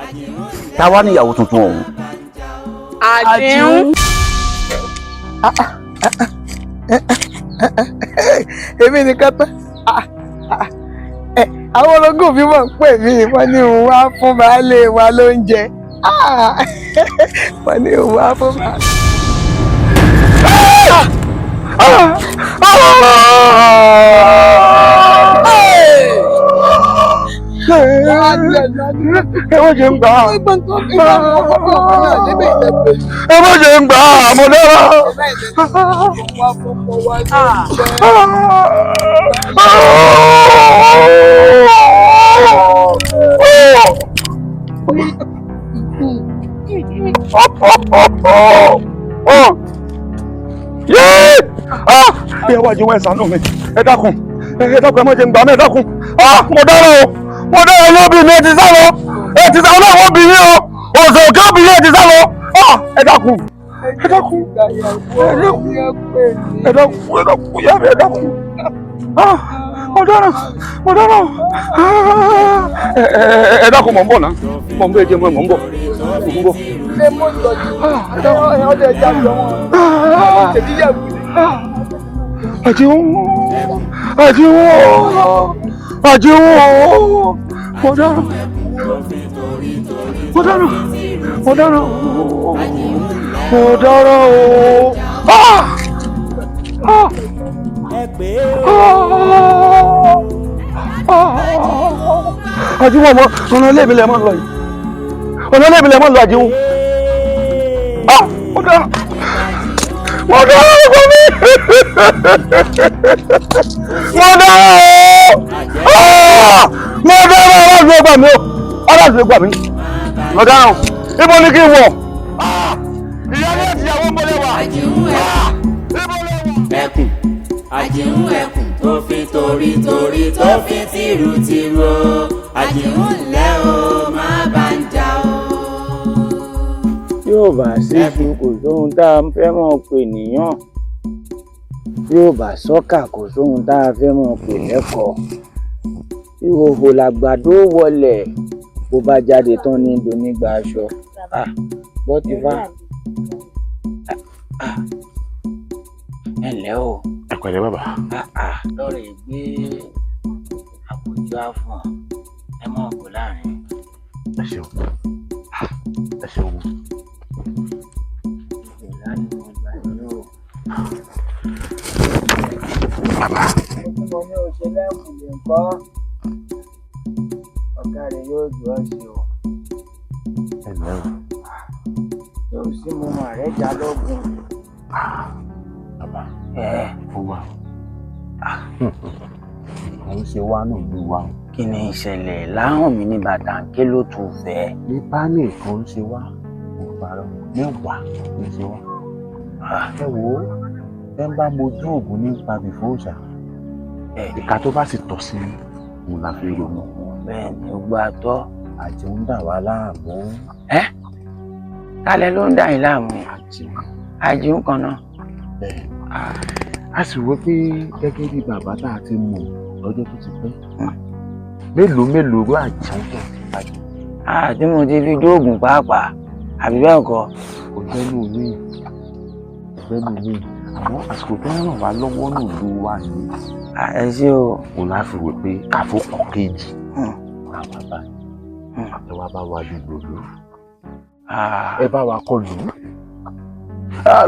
táwa ní ìyàwó tuntun ọ̀hún. Àjìún. èmi nìkan tán àwọn ológun mi mọ̀ ń pè mí wọ́n ní òun wá fún baálé wa lóúnjẹ wọ́n ní òun wá fún baálé. ẹ wọ́n jẹ́ ń gbà á. ẹ wọ́n jẹ́ ń gbà á mo dára. ẹ wá jí wọ́n ẹ̀ ṣàánú mi ẹ dákun ẹ má jẹ́ ń gbà mí ẹ dákun mo dára o mo dára lóbìnrin ẹ ti sá lọ náà wọ́n bìnrin o òsè òkè obìnrin ẹ ti sá lọ ẹ dákun yá mi ẹ dákun mo dára ẹ dákun mò ń bọ̀ náà mò ń bọ̀ ẹ jẹ́ mò ń bọ̀. ṣé mo lọ sí ọdẹ ẹja lọ wọn ṣèdíyàwó ni. Àjìún mo dára Àjìún ọmọ ọ̀nà ilé ìbílẹ̀ máa ń lọ yìí Àjìún mo dára ọkọ mi mo dára aláàzù gbà mí mo dára ibo ni kí n wọ̀. ìyáálé ìyàwó ń bọ́lẹ̀ wá. Àjìún ẹkùn tó fi torí tó fi tìrù àjìún ńlẹ́ o máa bá ń jà o. yóò bá ṣíṣu kò sóhun tá a fẹ́ mọ̀ pé nìyàn yóò bá sọ́kà kò sóhun tá a fẹ́ mọ̀ pé lẹ́kọ̀ọ́ ìhòòhò làgbàdo wọlẹ̀ bó bá jáde tán ní donígbà aṣọ bọ́ ti fà ẹ ǹlẹ́ o. ẹ pẹ̀lẹ́ bàbá. lọ́rọ̀ gbé àpòjọ àfọ̀n ẹ mọ̀ kó láàrin. ẹ ṣeun. Bàbá. Mo ní oṣù lẹ́kùn lè kọ́ ọ̀gá rẹ̀ yóò jù ọ́ sí o. yóò sí mo mọ rẹ já lọ́gùn. Bàbá ó wà ó ń ṣe wá náà ló wà. Kí ni ìṣẹ̀lẹ̀ láhùn mi ní bàtàǹké ló tún fẹ́? Ní pánì kan ń ṣe wá mo parọ́ mẹ́wàá ń ṣe wá. Ẹ wo ẹ ń bá mojú òògùn nípa bìfóòṣà ìka tó bá sì tọ̀ sí òun la fi ronú. Bẹ́ẹ̀ ni ó gbà tọ́. Àjẹ́ ń dà wá láàmú. Kálẹ̀ ló ń dà yín láàmú. Àjẹ́ ń kan náà. Bẹ́ẹ̀ a sì wò pé gẹ́gẹ́ bí bàbá tá a ti mọ̀ lọ́jọ́ tó ti pẹ́ mélòó ló àjẹ́ tó ti bàjẹ́. Tí mo ti fi dóògùn pàápàá àbí bẹ́ẹ̀ kọ́. Ọ̀gbẹ́ni mi àmọ́ àsìkò tó ń ràn wá lọ́wọ́ náà ló wà ní. Ẹ ṣé o. Òun á fi wò pé káfó kan kejì àwọn bá ẹ wá bá wa dìbò lò ẹ bá wa kọ lù ú.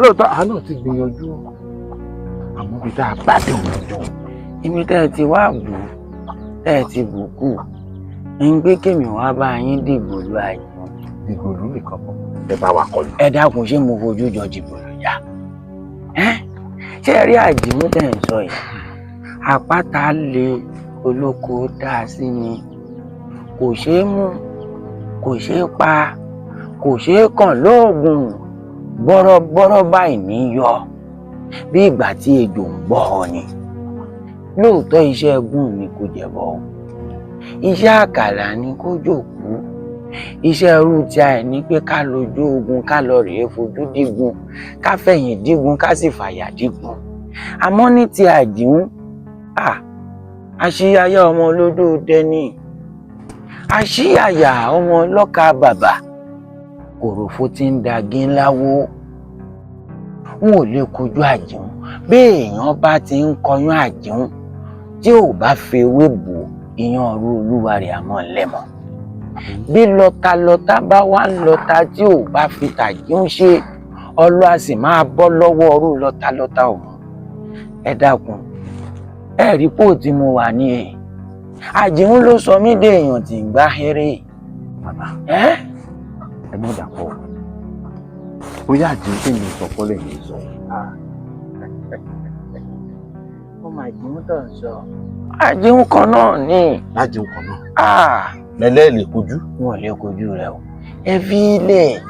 Lóòótọ́ àá náà ti gbìyànjú àmọ́ bí tá a bá dé òun jọ. Ibi tẹ́ ẹ ti wá bù tẹ́ ẹ ti bù kù ń gbé kémi wá bá yín dìbò lu àyè. Dìbò lù nìkan mọ́ ẹ bá wa kọ lù. Ẹ dákun ṣé mo fojú jọ dìbò lù yá? Ṣé ẹ rí àjìmú tẹ̀ ń sọ yìí? Àpáta lé olóko dá sí ni, kò ṣeé mú, kò ṣeé pa, kò ṣeé kàn lóògùn, bọ́rọ́bọ́rọ́ báyìí ní yọ bí ìgbà tí ejò ń gbọ́ ọ ni. Lóòótọ́ iṣẹ́ ẹgún ni kò jẹ̀bọ o, iṣẹ́ àkàlà ni kò jòkú, iṣẹ́ ẹrú tí a ní pé ká lójú ogun ká lọ rèé fojú dígun ká fẹ̀yìn dígun ká sì fàyà dígun. Àmọ́ ní ti àjìún àṣìyàyà ọmọ olódò dẹni, àṣìyàyà ọmọ ọlọ́ka bàbà, kòròfo tí ń dagi ńláwó. N ò lè kojú àjìún bí èèyàn bá ti ń kọyún àjìún tí ò bá fi ewé bò ìyan ọrú olúwa rẹ̀ àmọ́ lẹ́mọ̀. Bí lọ́talọ́ta bá wá ń lọ́ta tí ò bá fi tàjìún ṣe ọlọ́ a sì máa bọ́ lọ́wọ́ ọrú lọ́talọ́ta ọ̀hún. Ẹ dákun ẹ rí pò tí mo wà ní àjìún ló sọ mí dé èèyàn tí ń gbá hẹ́rẹ́. Bàbá ẹ mọ̀ dàpọ̀ bóyá àjìún tí mi sọ fọ́lẹ̀ mi sọ. Ọmọ àjìún tó ń sọ. Àjìún kan náà ni. Lájìún kan náà. Lẹ́lẹ́ lè kojú. Wọn ò lè kojú rẹ o. Ẹ fi ilẹ̀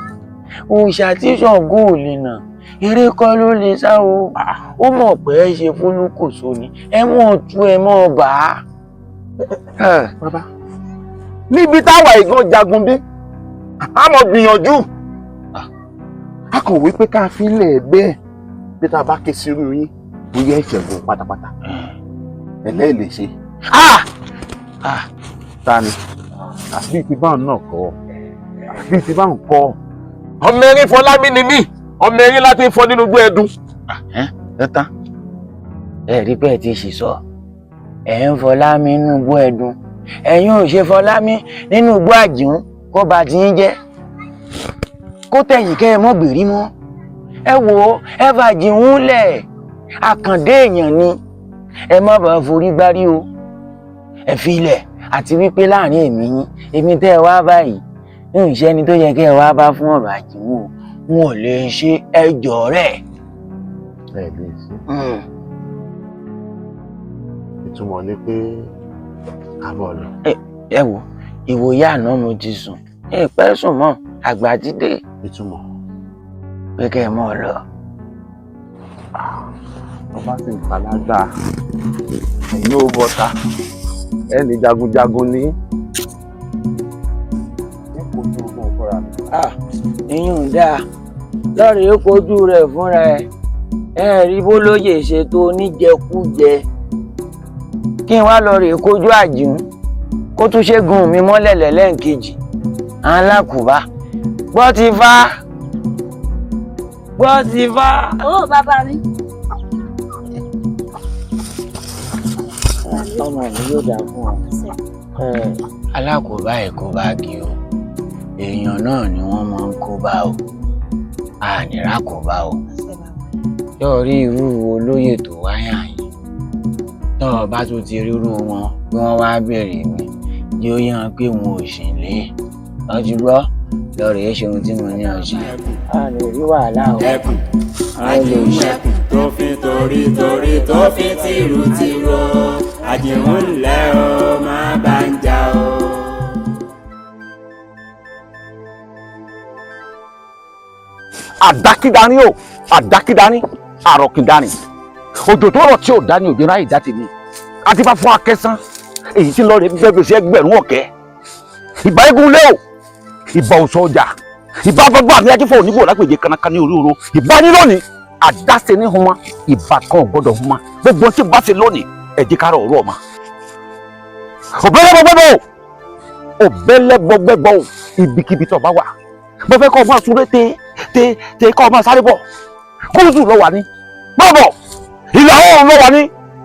òòṣà tí Ṣàngó ò lè nà eré kọ́ ló lè sá o. Ó mọ̀ pé ẹ ṣe fúnúkòso ni ẹ mọ̀ tú ẹ mọ̀ bá. Bàbá níbi táwa ìgan jagun dé a mọ̀ gbìyànjú a kàn wí pé ká fílẹ̀ bẹ́ẹ̀ bí tá a bá ké sírú yín bóyá ìṣẹ̀gùn pátápátá ẹlẹ́ lè ṣe. Ta ni àbí ti báwọn náà kọ́ àbí ti báwọn kọ́. Ọmọ erin Fọlámi ni mí ọmọ erin láti ń fọ nínú igbó ẹdun. Ẹ tán ẹ rí pé ẹ ti ṣì sọ ẹ ń Fọlámi nínú igbó ẹdun ẹ̀yin ò ṣe Fọlámi nínú igbó àjìún kó ba ti ń jẹ́ kó tẹ̀yìn kẹ́ ẹ mọ́ gbèrí mọ́. Ẹ wò ó ẹ fàjìún lẹ̀ àkàndé èèyàn ni ẹ má bàa forí gbárí o. Ẹ fi ilẹ̀ àti wípé láàrin èmi tẹ́ ẹ wá báyìí ń ṣe ẹni tó yẹ kẹ́ ẹ wá bá fún ọ̀rọ̀ àjìún o. Wọn ò lè ṣe ẹjọ́ rẹ̀. Ẹ lè ṣe. Ìtumọ̀ ni pé ká bọ̀ lọ. Ẹ wò ìwòye àná mo ti sùn ẹ pẹ́ sùn mọ́ àgbà ti dé. Ìtumọ̀ pé kẹ́ ẹ mọ́ ọ lọ. Ọba sì ń falágbá ẹ̀yin ó bọ́ta ẹni jagunjagun ní. Ìyún dáa lọ́rẹ̀ẹ́ kojú rẹ̀ fúnra ẹ rí bó lóye ṣètò oníjẹkújẹ kí n wá lọ́rẹ̀ẹ́ kojú àjìún kó tún ṣẹ́gun mi mọ́lẹ̀ lẹ́lẹ́ǹkejì alákùbá gbọ́ ti fá gbọ́ ti fá. Ó bàbá mi. Ọmọ mi yóò dà fún ọ. Alákòóbá ẹ̀ kó báàgì o èèyàn náà ni wọ́n máa ń kó bá o ànírà kó bá o. Yóò rí irú olóyè tó wáyà yìí tó o bá tún ti rírú wọn bí wọ́n wá bẹ̀rẹ̀ mi yóò yàn pé wọn ò sì lé ọtí gbọ́ lọ́rọ̀ yẹn ṣe ohun tí mo ní ọ̀ṣẹ́. a lè rí wàhálà o. ẹkùn àjìún ẹkùn tó fi torí tó fi tìrù àjìún ńlẹ̀ o má bá ń jà o. àdákídarí o àdákídarí àròkìdarí òjò tó rọ̀ tí ò dání òjò ráyè dá tèmi àti bá fún akẹ́sán èyí tí lọ́ọ̀rẹ́ gbẹ́ gbèsè ẹgbẹ̀rún ọ̀kẹ́ ìbá eégún lé o ìbá òsọ ọjà ìbá gbogbo àmì ajífọ̀ onígbò lápèjẹ kanaka ní orí oro ìbá ní lónìí àdáṣe ní huma ìbá kan ò gbọdọ̀ huma gbogbo tí bá ṣe lónìí ẹ̀jẹ̀ kára ọ̀rọ̀ ọ̀ma òbẹ́lẹ́bọ̀gbẹ́bọ̀ ibikíbi tó bá wà mo fẹ́ kọ́ ọmọ àsúré tẹ kọ́ ọmọ sáré bọ̀ kóòtù lọ wà ní bọ̀bọ̀ ìlà oòrùn lọ wà ní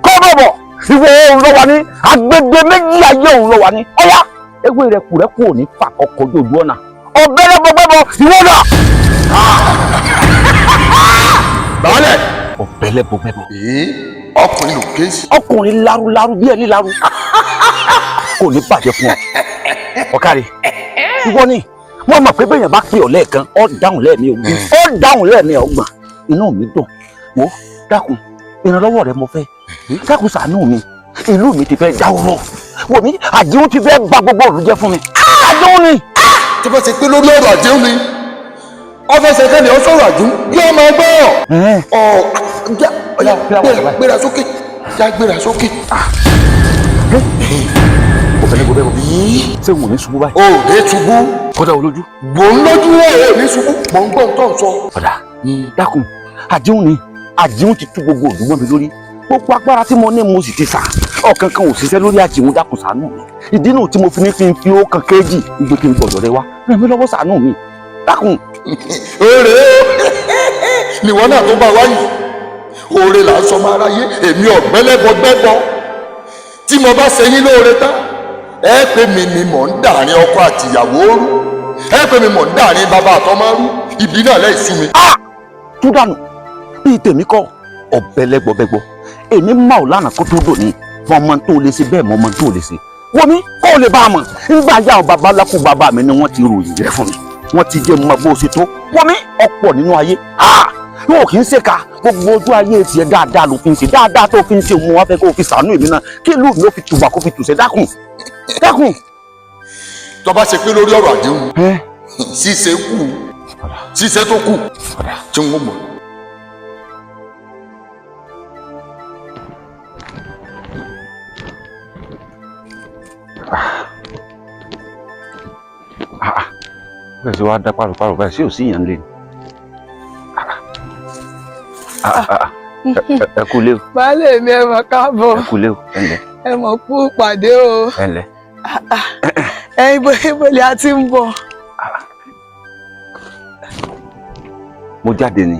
kọ́ bọ̀bọ̀ ìwọ̀ oòrùn lọ wà ní agbègbè méjì ayé òun lọ wà ní ọ̀yá ewé rẹ̀ kù ò ní fà kọ́kọ́ ojú ọ̀nà ọ̀bẹ́lẹ́bọ̀gbẹ́bọ̀ ìwọ́dà. Bàálẹ̀. ọ̀bẹ́lẹ́bọ̀gbẹ́bọ̀. Ọkùnrin ló ké sí. Ọkùnrin lárúlárú bí ẹni lárú kò ní bàjẹ́ fún ọ ọ̀kárí ìwọ ni wọ́n mọ̀ pé bẹ́ẹ̀ yẹn bá pè ọ́ lẹ́ẹ̀kan ọ́ dáhùn lẹ́ẹ̀mí ogún ọ́ dáhùn lẹ́ẹ̀mí ọgbọ̀n inú mi dùn wò dákun ìrànlọ́wọ́ rẹ mo fẹ́ dákun ṣàánú mi ìlú mi ti fẹ́ jáwọ́ wò mí àdéhùn ti fẹ́ bà gbogbo òru jẹ́ fún mi àdéhùn ni. tó bá ṣe pé lórí ọ̀rọ̀ àdéhùn ni ọfẹsẹ̀ kẹ́ni ọ sọ̀rọ̀ àdún yóò máa gbọ́ gbéra sókè já gbéra sókè. ọ̀bẹ̀lẹ́gbọ̀bẹ̀ ṣé wò ní ṣubú báyìí. o ò ní ṣubú. kọ́dà olójú. mò ń lójú ò ní ṣubú mò ń gbọ́ tó ń sọ. ọ̀dà dákun àdéhùn ni àdéhùn ti tú gbogbo òdùnmọ́ mi lórí gbogbo agbára tí mo ní mo sì ti sà ọ̀kan kan ò ṣiṣẹ́ lórí àdéhùn dákun ṣàánú mi ìdí náà tí mo fi ní fi ó kan kéèjì gbé kí n gbọ́dọ̀ rẹ wá ràn mí lọ́wọ́ ṣàánú mi dákun. òrè níwọ náà tó bá wáyé òrè là ń sọ máa ráyé èmi ọ̀gbẹ́lẹ́bọ̀gbẹ́bọ̀ tí mo bá ṣe yín lóore tán ẹ pé mi ni mò ń dàrin ọkọ àtìyàwó rú ẹ pé mi mò ń dàrin bàbá àtọmọ rú ibi náà lẹ́yìn sú mi. tú dànù bíi tèmi kọ́ ọ̀bẹ́lẹ́gbọ̀bẹ́gbọ̀ èmi máa ò lánàá kó tó dò ní fọmọ tó lè ṣe bẹ́ẹ̀ mọ́ ọmọ tó lè ṣe wọ́n mi kó o lè bá a mọ̀ nígbà yà ọ́ bàbá lákùn bàbá mi ni wọ́n ti ròyìn rẹ̀ fún mi wọ́n ti jẹ́ mọ bó ṣe tó wọ́n mi ọ̀pọ̀ nínú ayé yóò kì í ṣe ká gbogbo ojú ayé tiẹ̀ dáadáa ló fi ń ṣe dáadáa tó fi ń ṣe òun wá fẹ́ kó o fi ṣàánú èmi náà kí ìlú mi ó fi tùbà kó fi tùṣẹ́ dákun dákun. tó bá ṣe pé lórí ọ̀rọ̀ àdéhùn ṣíṣe kù ṣíṣe tó kù tí wọ́n mọ̀. bẹ́ẹ̀ sì wá dá pàrọ̀pàrọ̀ báyìí sí ò sí ìyàn lé ẹ kú lé o. baálé mi ẹ mọ̀ káàbọ̀. ẹ kú lé o ẹnlẹ́. ẹ mọ̀ kú pàdé o. ẹnlẹ́. ibo ni a ti ń bọ̀. mo jáde ni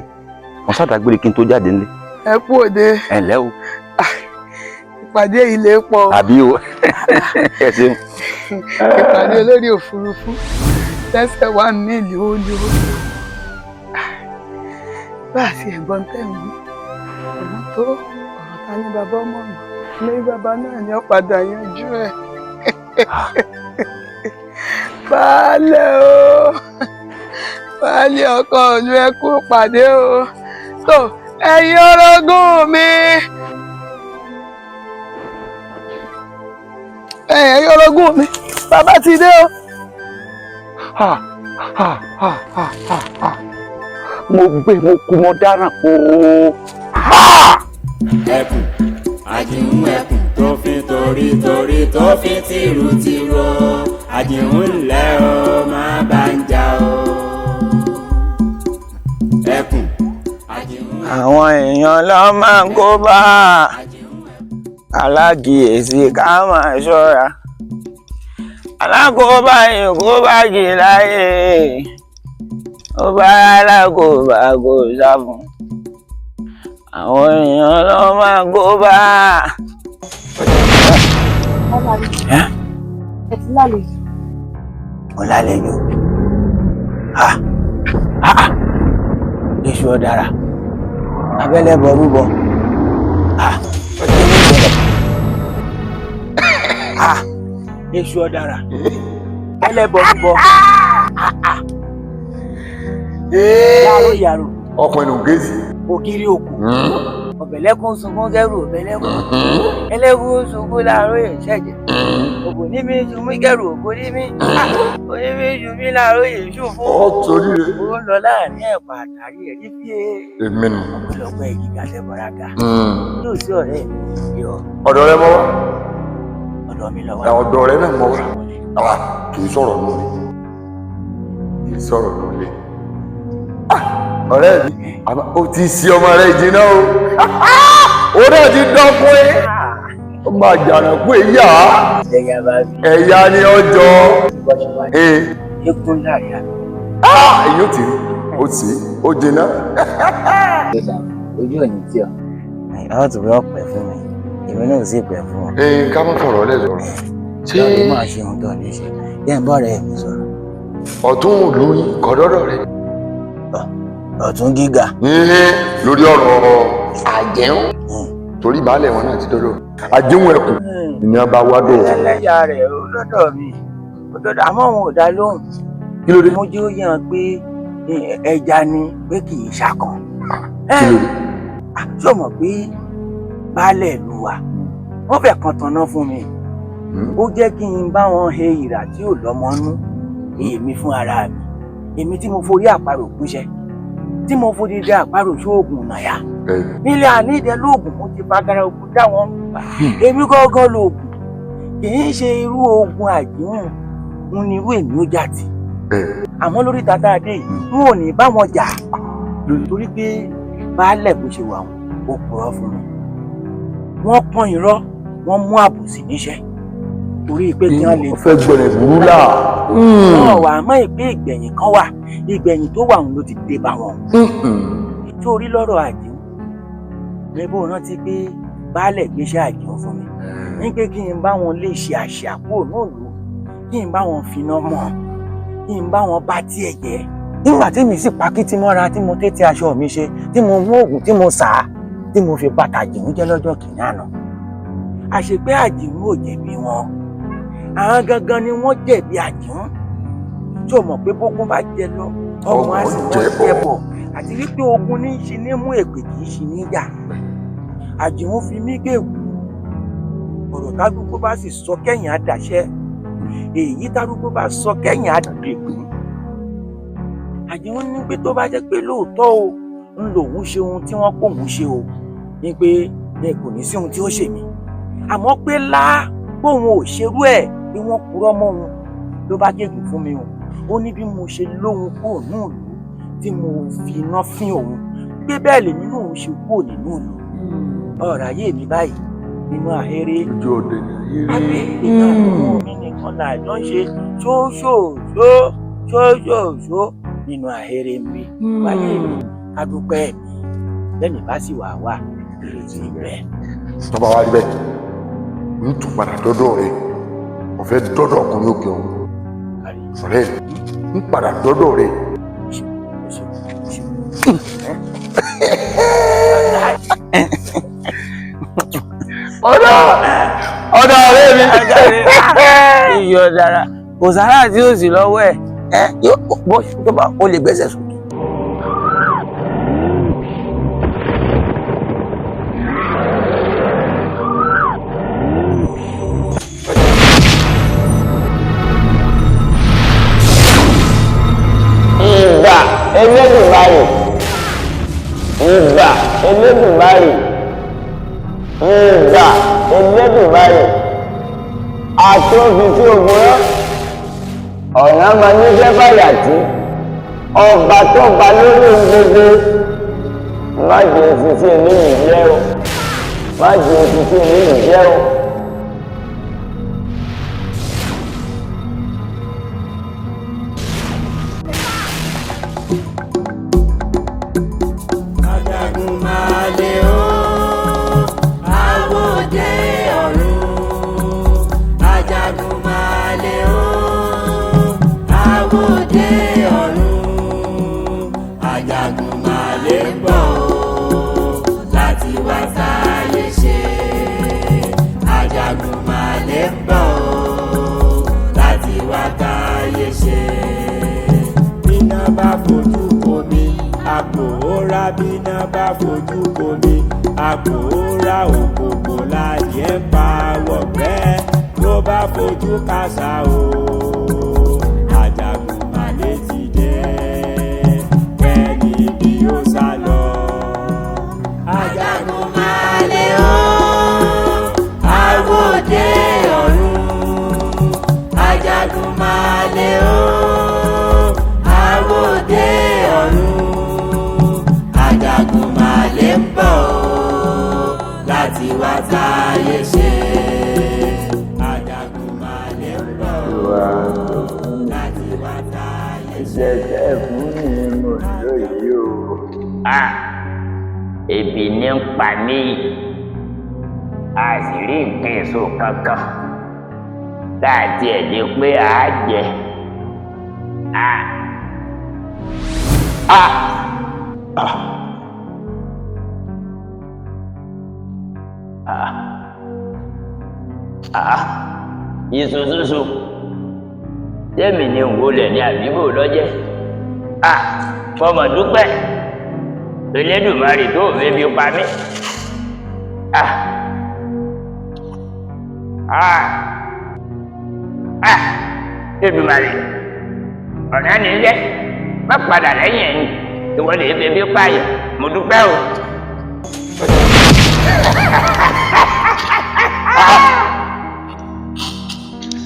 mo ṣàdágbére kí n tó jáde nílé. ẹ kú òde. ẹnlẹ́ o. ìpàdé ilé pọ̀. àbí o ẹ ṣeun. ìpàdé olórí òfurufú lẹ́sẹ̀ wà ní ìlú olówó bá a sì ẹ̀gbọ́n tẹ̀ ń wí ọ̀nà tó ọ̀rọ̀ ta ní bàbá ọmọ mi lórí bàbá náà ni ó padà yanjú ẹ̀. baálé o baálé ọkọ ìlú ẹ kú pàdé o tó ẹ̀yin orogún mi ẹ̀yin orogún mi bàbá ti dé o. mo gbé mo kú mo dáràn o. ẹkùn àjìún ẹkùn tó fi torí tó fi tìrù àjìún ńlẹ̀ o má bá ń jà o. ẹkùn àjìún. àwọn èèyàn lọ máa ń kó bá alákìyèsí ká máa ṣọ́ra alákòóbá ìkóbá jì láyé ó bá alákòóbá kò sá fún àwọn èèyàn lọ máa kó bá. ẹ ti lálejò. mo lálejò èṣù ọ̀dàrà abẹ́lẹ̀ bọ̀ rúbọ èṣù ọ̀dàrà ẹlẹ́bọ̀ rúbọ Yàrá yàrá. Ọkùnrin ò géèzì. Ògiri òkú. Ọ̀bẹ̀lẹ́kùn sunkún kẹ́rù ọ̀bẹ̀lẹ́kùn. Ẹlẹ́kùn sunkún láàárọ̀ yẹn ṣẹ̀jẹ̀. Ògùn ní mi sunmí kẹ́rù ògùn ní mi. Oní mi sunmí láàárọ̀ yẹn ṣùfún. Ó torí rẹ̀. Ó ń lọ láàrin ẹ̀pà àtàrí ẹ̀rí bí e. Èmi nù. Ọ̀pọ̀lọpọ̀ ẹ̀yìn gàdẹ́ bọ̀rágà. Yóò sí ọ̀rẹ́ mi yọ. Ọ̀dọ̀ rẹ mọ́ wá. Ọ̀dọ̀ mi lọ wá. Ọ̀dọ̀ rẹ náà mọ́ wá. Àwa kì í sọ̀rọ̀ lórí. Kì í sọ̀rọ̀ lórí. Ọ̀rẹ́ mi, ó ti ṣe ọmọ rẹ̀ jìnnà o. Ó náà ti dán fún ẹ. Ó máa jàrà pé ìyá. Ẹ̀yà bá mi. Ẹ̀yà ni ọjọ́. Ekun láàrin àná. Èyí ó ti rí. Ó sì ó jìnnà. Ojú òní tí ọ. Àwọn tó rọ pẹ̀ fún mi. Èmi náà sì pẹ̀ fún ọ. Ká má fọ̀rọ̀ lẹ̀ lọ́rọ̀. Ṣé máa ṣe ohun tó lè ṣe? Yẹ́ ń bọ́ rẹ̀ mi sọ̀rọ̀. Ọ̀tún ìlú kọ̀dọ́dọ̀ rẹ̀. Ọ̀tún gíga. Lórí ọ̀rọ̀ àjẹun. Torí baálẹ̀ wọn náà ti dọ́dọ̀. Àjẹun ẹkùn ni a bá wá dò. Ẹlẹ́yà rẹ̀ ó lọ́dọ̀ mi. Àmọ́ òun ò dá lóhùn. Kí ló dé? Mo jẹ́ ó yàn pé ẹja ni pé kì í ṣàkàn. Kí ló dé? Ṣé o mọ̀ pé baálẹ̀ ìlú wa wọ́n fẹ́ kan tanná fún mi. Ó jẹ́ kí n bá wọn he ìrà tí ò lọ́mọ nú. Èmi fún ara mi. Èmi tí mo forí àparò gúnṣẹ́. Tí mo forí dé àparò sóògùn nàyà. Nílé àníìdẹ lóògùn mo ti fagara ogun dáwọn. Èmi gángan lóògùn. Kì í ṣe irú ogun àjíhùn ń ní irú èmi ó jà tì. Àmọ́ lórí tata adé yìí n ò ní bá wọn jà. Torí pé baálẹ̀ bó ṣe wà wọn ó purọ́ fún mi. Wọ́n pọ́n irọ́, wọ́n mú àbòsí níṣẹ́. Torí pé kí wọ́n lè fẹ́ gbọ́dọ̀ burú là. Wọ́n wà mọ́ ìpé ìgbẹ̀yìn kan wà. Ìgbẹ̀yìn tó wà wọn ló ti dé bá wọn. Torí lọ́rọ̀ àjíhùn. Lẹ́bọ̀ rántí pé baálẹ̀ gbéṣẹ́ àjíhùn fún mi. Ní pé kí n bá wọn lè ṣe àṣàkó náà lò. Kí n bá wọn finá mọ́. Kí n bá wọn bá tiẹ̀ jẹ́. Nígbà tí mi sì pakítí mọ́ra tí mo tètè aṣọ mi ṣe tí mo mú oògùn tí mo sà á tí mo fi bàtà àjíhùn jẹ́ lọ́jọ́ kìíní àná. Àṣepé àjíhùn ò jẹ̀bi wọn. Àwọn gangan ni wọ́n jẹ̀bi àjíhùn. Tí o mọ̀ pé bógun bá jẹ lọ ọmọ á sì wọ́n jẹ bọ̀ àti wípé ogun ní í ṣe ní mú èpè kì í ṣe níjà. Àjíhùn fi mí gèwù. Ọ̀rọ̀ tádúgbò bá sì sọ kẹ́yìn àdàṣẹ́. Èyí tádúgbò bá sọ kẹ́yìn àdègún. Àjíhùn ní pé tó bá jẹ́ pé lóòótọ́ o ń lòun ṣe ohun tí wọ́n pòun ṣe o ní pé kò ní sí ohun tí ó ṣe mí. Àmọ́ pé bóun ò ṣerú ẹ̀ bí wọ́n purọ́ mọ́ òun ló bá gégùn fún mi o. Ó ní bí mo ṣe lóhun kúrò nínú ìlú tí mo fi iná fín òun pé bẹ́ẹ̀ lèmi náà ń ṣe kúrò nínú ìlú. Ọ̀rọ̀ ayé mi báyìí nínú ahéré. Ojú òde ni ayé rí. Àbí ìgbà tó mi nìkan là jọ ń ṣe ṣóṣòṣó nínú ahéré mi. Báyé mi ká dúpẹ́ mi lẹ́nu bá sì wà ìrètí rẹ̀. Tọ́ba wa rí bẹ́ẹ̀ ń tún padà dọ́dọ̀ rẹ̀ mo fẹ́ dọ́dọ̀ ọkùnrin òkè ọ̀hún. Ọ̀rẹ́ ń padà dọ́dọ̀ rẹ̀. Ọ̀dọ̀ ọ̀rẹ́ mi. Iyọ̀ dára kò sára tí ó sì lọ́wọ́ ẹ̀ yóò bọ́ tó bá o lè gbẹ́sẹ̀ sókè. Ìgbà Elédùmarè. Ìgbà Elédùmarè. Ìgbà Elédùmarè. Àtúnfi tí ogun rán. Ọ̀nà máa ní jẹ́ báyàtí. Ọba tó ba lórí gbogbo. Má jẹ́ òfin tí eléyìí jẹ́ o. Má jẹ́ òfin tí eléyìí jẹ́ o. Ajagunmalè o, àwòdé ọ̀run. Ajagunmalè o, àwòdé ọ̀run. Ajagunmalè ń bọ̀ o, láti wá sáyé ṣe. bíná bá fojú komi àpòórá òkòkò láyé pa wọ̀gbẹ́ ló bá fojú kásá o Àjàgùnmálẹ̀ ti dé kẹ́ni bí ó sá lọ. Àjàgùnmálẹ̀ o àwòdé ọ̀run Àjàgùnmálẹ̀ o àwòdé ọ̀run Àjàgùnmálẹ̀ ń bọ̀ láti wá táyé ṣe. Àjàgùnmálẹ̀ ń bọ̀ láti wá táyé ṣe. ìṣẹ̀ṣẹ̀ fún mi mo lóye o. Ebi ní ń pa mí a sì rí nǹkan èso kankan láti ẹ̀ lè pé à á jẹ. Ìṣòṣòṣò tẹ́mi ni òwòlẹ̀ ní àbíbò lọ́jẹ́. Fọmọ dúpẹ́ Elédùmarè tó fẹ́ fi pa mí. Èdùmarè ọ̀nà nílẹ̀ má padà lẹ́yìn ẹ̀yìn tí wọ́n lè fẹ́ fi pààyàn mo dúpẹ́ o.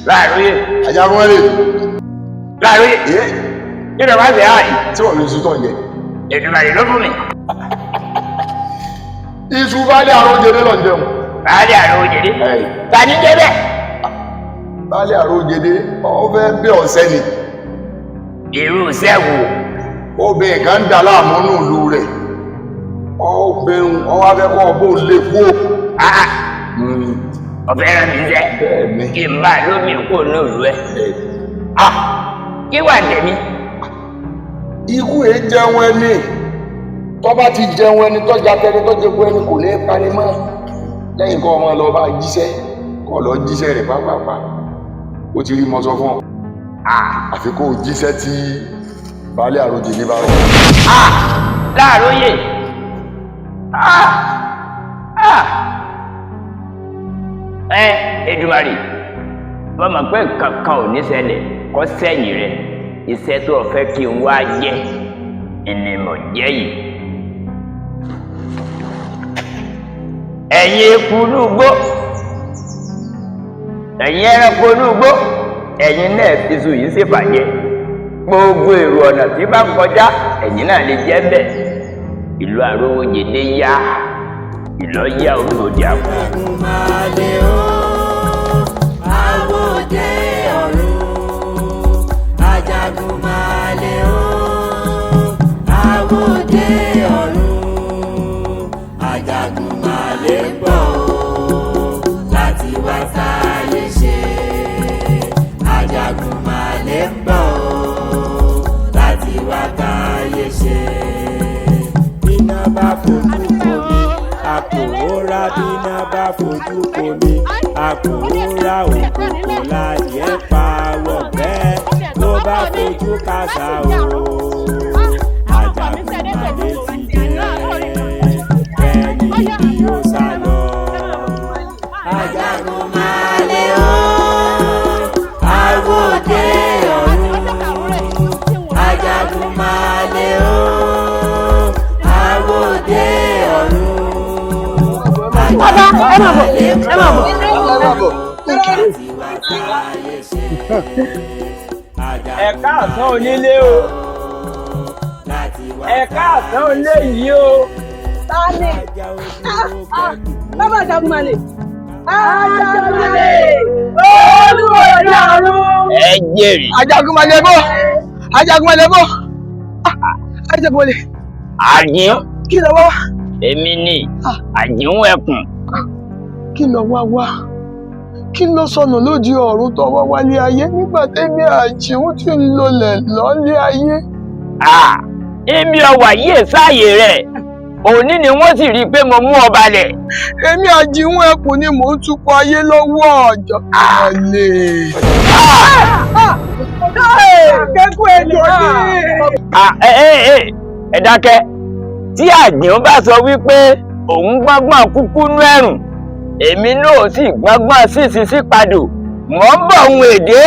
Láàrúyè. Àjàgùnmálẹ̀. Láàrúyè. Kí ló wá sí àyè? Tí wọ́n lè sùtọ̀ jẹ. Èdùmarè ló fún mi. Iṣu Baálẹ̀ Àrójẹdé lọ jẹun. Baálẹ̀ Àrójẹdé? Ta ni jẹ́ bẹ́ẹ̀? Baálẹ̀ Àrójẹdé ó fẹ́ bẹ́ ọ̀sẹ́ ni. Irú iṣẹ́ wo? Obìnrin kan dà láàmú nù ìlú rẹ̀. Obìnrin ọwọ́ afẹ́kọ́ ọbọ̀ lè kú. Ọ̀fẹ́ rẹ̀ mi jẹ́. Kí n bá lómi kó ní òru ẹ̀. Kí wà tẹ̀mí? Ikú èé jẹun ẹni. Tó bá ti jẹun ẹni tó jatẹni tó jẹ kú ẹni kò ní parí mọ́. Lẹ́yìn kọ́ ọmọ lọ bá jíṣẹ́. Kọ́ lọ jíṣẹ́ rẹ̀ pápápá. Ó ti rí mọ́ sọ fún ọ. Àfi kó jíṣẹ́ tí Baálẹ̀ Àrójẹdé bá rọ̀. Láàróyè. Èdùmarè wọ́n mọ̀ pé kankan ò ní ṣẹlẹ̀ kọ́ sẹ́yìn rẹ̀ iṣẹ́ tó fẹ́ kí n wá jẹ́ ìnìmọ̀ jẹ́ yìí. Ẹ̀yin eku inúgbó ẹ̀yin ẹranko inúgbó ẹ̀yin náà fi sùn yìí ṣèbàjẹ́ gbogbo èrò ọ̀nà tí bá kọjá ẹ̀yin náà lè jẹ́ bẹ́ẹ̀. Ìlú Àrówójẹdé yá ìlọ́yà olóde àpò. Àjàgùnmálẹ̀ o àwòdé ọ̀run Àjàgùnmálẹ̀ o àwòdé ọ̀run Àjàgùnmálẹ̀ ń bọ̀ láti wá táyé ṣe. Àjàgùnmálẹ̀ ń bọ̀ láti wá táyé ṣe. Bíná bá fojú komi àpòórá bíná bá fojú komi àpòórá òkòkò láyé pa wọ̀gbẹ́ ló bá fojú kásá o Àjàgùnmálẹ̀ ti dé kẹ́ni bí ó sá lọ. Àjàgùnmálẹ̀ o àwòdé ọ̀run Àjàgùnmálẹ̀ o àwòdé ọ̀run. Bàbá ẹ máa bọ̀ ẹ máa bọ̀. Ẹ káàsán onílé o. Ẹ káàsán onílé yìí o. Tani? Bàbá Àjàgùnmálẹ̀. Àjàgùnmálẹ̀. Olúwọ̀dé ọ̀run. Ẹ jèrè. Àjàgùnmálẹ̀ bọ̀. Àjàgùnmálẹ̀ bọ̀. Àjàgùnmálẹ̀. Àjíún. Kí ló wá? Èmi ni Àjíún ẹkùn. Kí ló wá wá? Kí ló sọnù lóde ọ̀run tó wá wálé ayé nígbà tẹ́mi Àjíún ti ń lọlẹ̀ lọ́lé ayé? Ibi ọwà yìí sáàyè rẹ̀ òní ni wọ́n sì rí i pé mo mú ọ balẹ̀. Èmi Àjíún ẹkùn ni mò ń tukọ̀ ayé lọ́wọ́ Àjàgùnmálẹ̀. Kẹ́kọ̀ọ́ ẹjọ́ ni. Ẹ dákẹ́ tí àjìn bá sọ wípé òun gbọ́ngbọ́n kúkú nú ẹ̀rùn èmi náà sì gbọ́ngbọ́n sísí padò mọ́ ń bọ̀ ohun èdè.